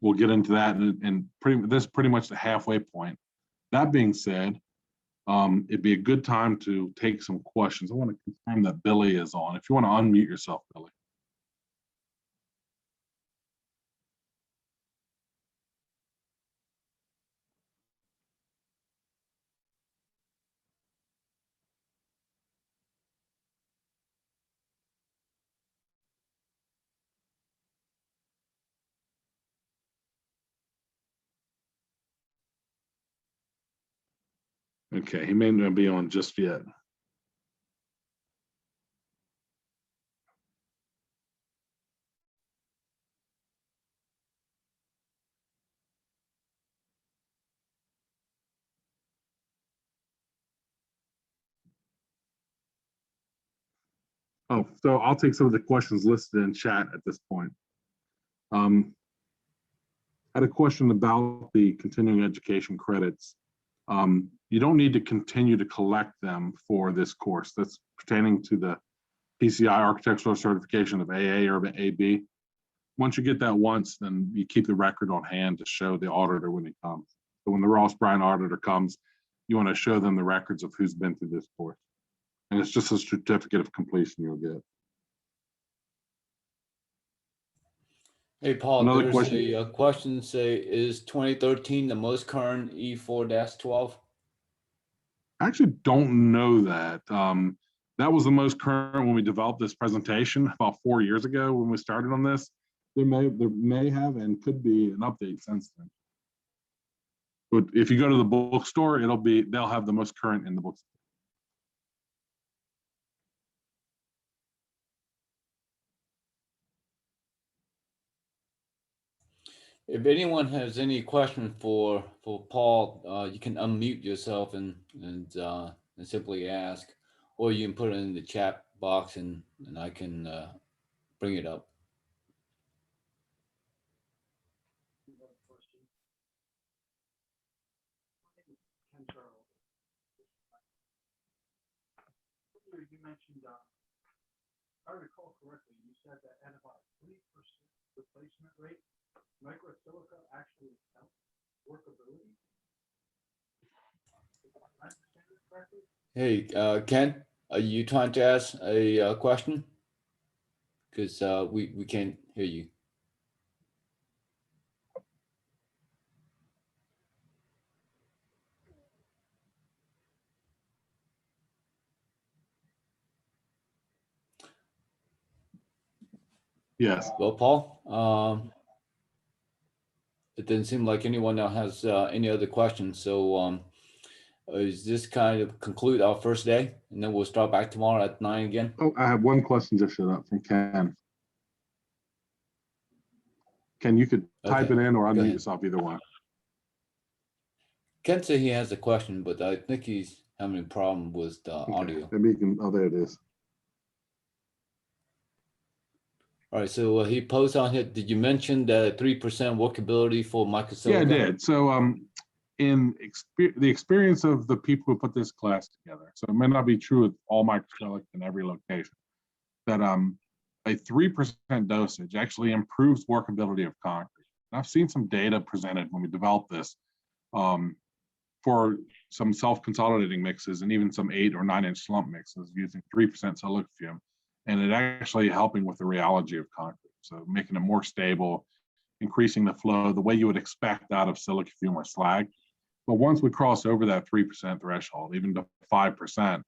Speaker 2: We'll get into that, and this is pretty much the halfway point. That being said, it'd be a good time to take some questions. I want to confirm that Billy is on. If you want to unmute yourself, Billy. Okay, he may not be on just yet. Oh, so I'll take some of the questions listed in chat at this point. I had a question about the continuing education credits. You don't need to continue to collect them for this course. That's pertaining to the PCI architectural certification of AA or AB. Once you get that once, then you keep the record on hand to show the auditor when he comes. So when the Ross Bryan auditor comes, you want to show them the records of who's been through this course. And it's just a certificate of completion you'll get.
Speaker 1: Hey, Paul,
Speaker 2: Another
Speaker 1: there's
Speaker 2: question.
Speaker 1: a question say, is 2013 the most current E4-12?
Speaker 2: I actually don't know that. That was the most current when we developed this presentation about 4 years ago when we started on this. There may have and could be an update since then. But if you go to the bookstore, they'll have the most current in the books.
Speaker 1: If anyone has any question for Paul, you can unmute yourself and simply ask, or you can put it in the chat box and I can bring it up.
Speaker 3: You mentioned, if I recall correctly, you said that at about 3% replacement rate, microsilica actually helps workability.
Speaker 1: Hey, Ken, are you trying to ask a question? Because we can't hear you.
Speaker 2: Yes.
Speaker 1: Well, Paul, it didn't seem like anyone else has any other questions. So is this kind of conclude our first day? And then we'll start back tomorrow at 9 again?
Speaker 2: Oh, I have one question just showed up from Ken. Ken, you could type it in or unmute yourself, either one.
Speaker 1: Ken said he has a question, but I think he's having a problem with the audio.
Speaker 2: Maybe you can, oh, there it is.
Speaker 1: All right, so he posed on here. Did you mention the 3% workability for microsilica?
Speaker 2: Yeah, I did. So in the experience of the people who put this class together, so it may not be true with all microsilica in every location, that a 3% dosage actually improves workability of concrete. And I've seen some data presented when we developed this for some self-consolidating mixes and even some 8 or 9 inch slump mixes using 3% silica fume, and it actually helping with the rheology of concrete. So making it more stable, increasing the flow the way you would expect out of silica fume or slag. But once we cross over that 3% threshold, even to 5%,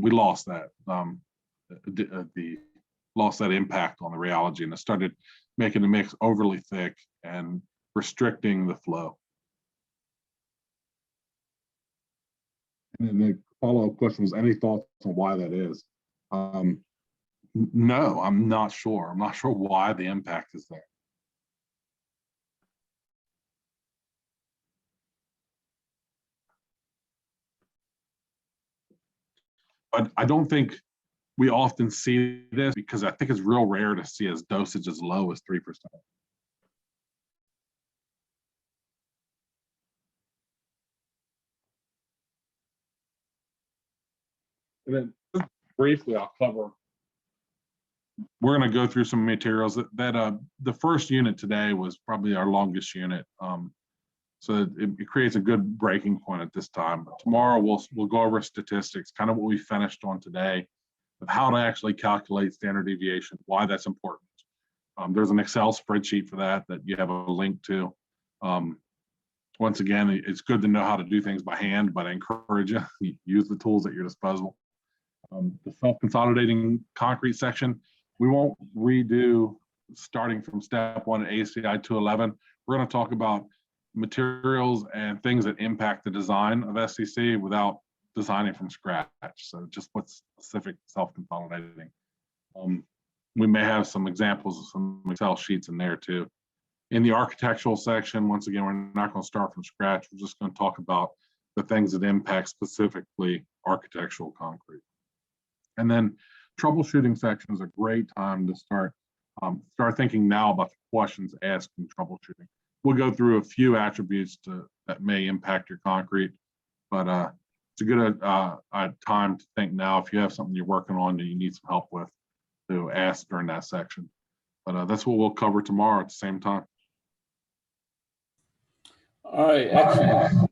Speaker 2: we lost that lost that impact on the rheology, and it started making the mix overly thick and restricting the flow. And then the follow-up question was, any thoughts on why that is? No, I'm not sure. I'm not sure why the impact is there. But I don't think we often see this, because I think it's real rare to see as dosage as low as 3%. And then just briefly, I'll cover. We're going to go through some materials that the first unit today was probably our longest unit. So it creates a good breaking point at this time. But tomorrow we'll go over statistics, kind of what we finished on today, of how to actually calculate standard deviation, why that's important. There's an Excel spreadsheet for that you have a link to. Once again, it's good to know how to do things by hand, but I encourage you use the tools at your disposal. The self-consolidating concrete section, we won't redo starting from step 1 at ACI 211. We're going to talk about materials and things that impact the design of SCC without designing from scratch. So just what's specific self-consolidating. We may have some examples of some Excel sheets in there too. In the architectural section, once again, we're not going to start from scratch. We're just going to talk about the things that impact specifically architectural concrete. And then troubleshooting section is a great time to start thinking now about the questions asked in troubleshooting. We'll go through a few attributes that may impact your concrete, but it's a good time to think now if you have something you're working on that you need some help with, to ask during that section. But that's what we'll cover tomorrow at the same time.
Speaker 1: All right, excellent.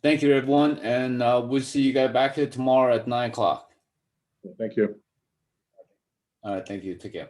Speaker 1: Thank you, everyone, and we'll see you guys back here tomorrow at 9 o'clock.
Speaker 2: Thank you.
Speaker 1: All right, thank you. Take care.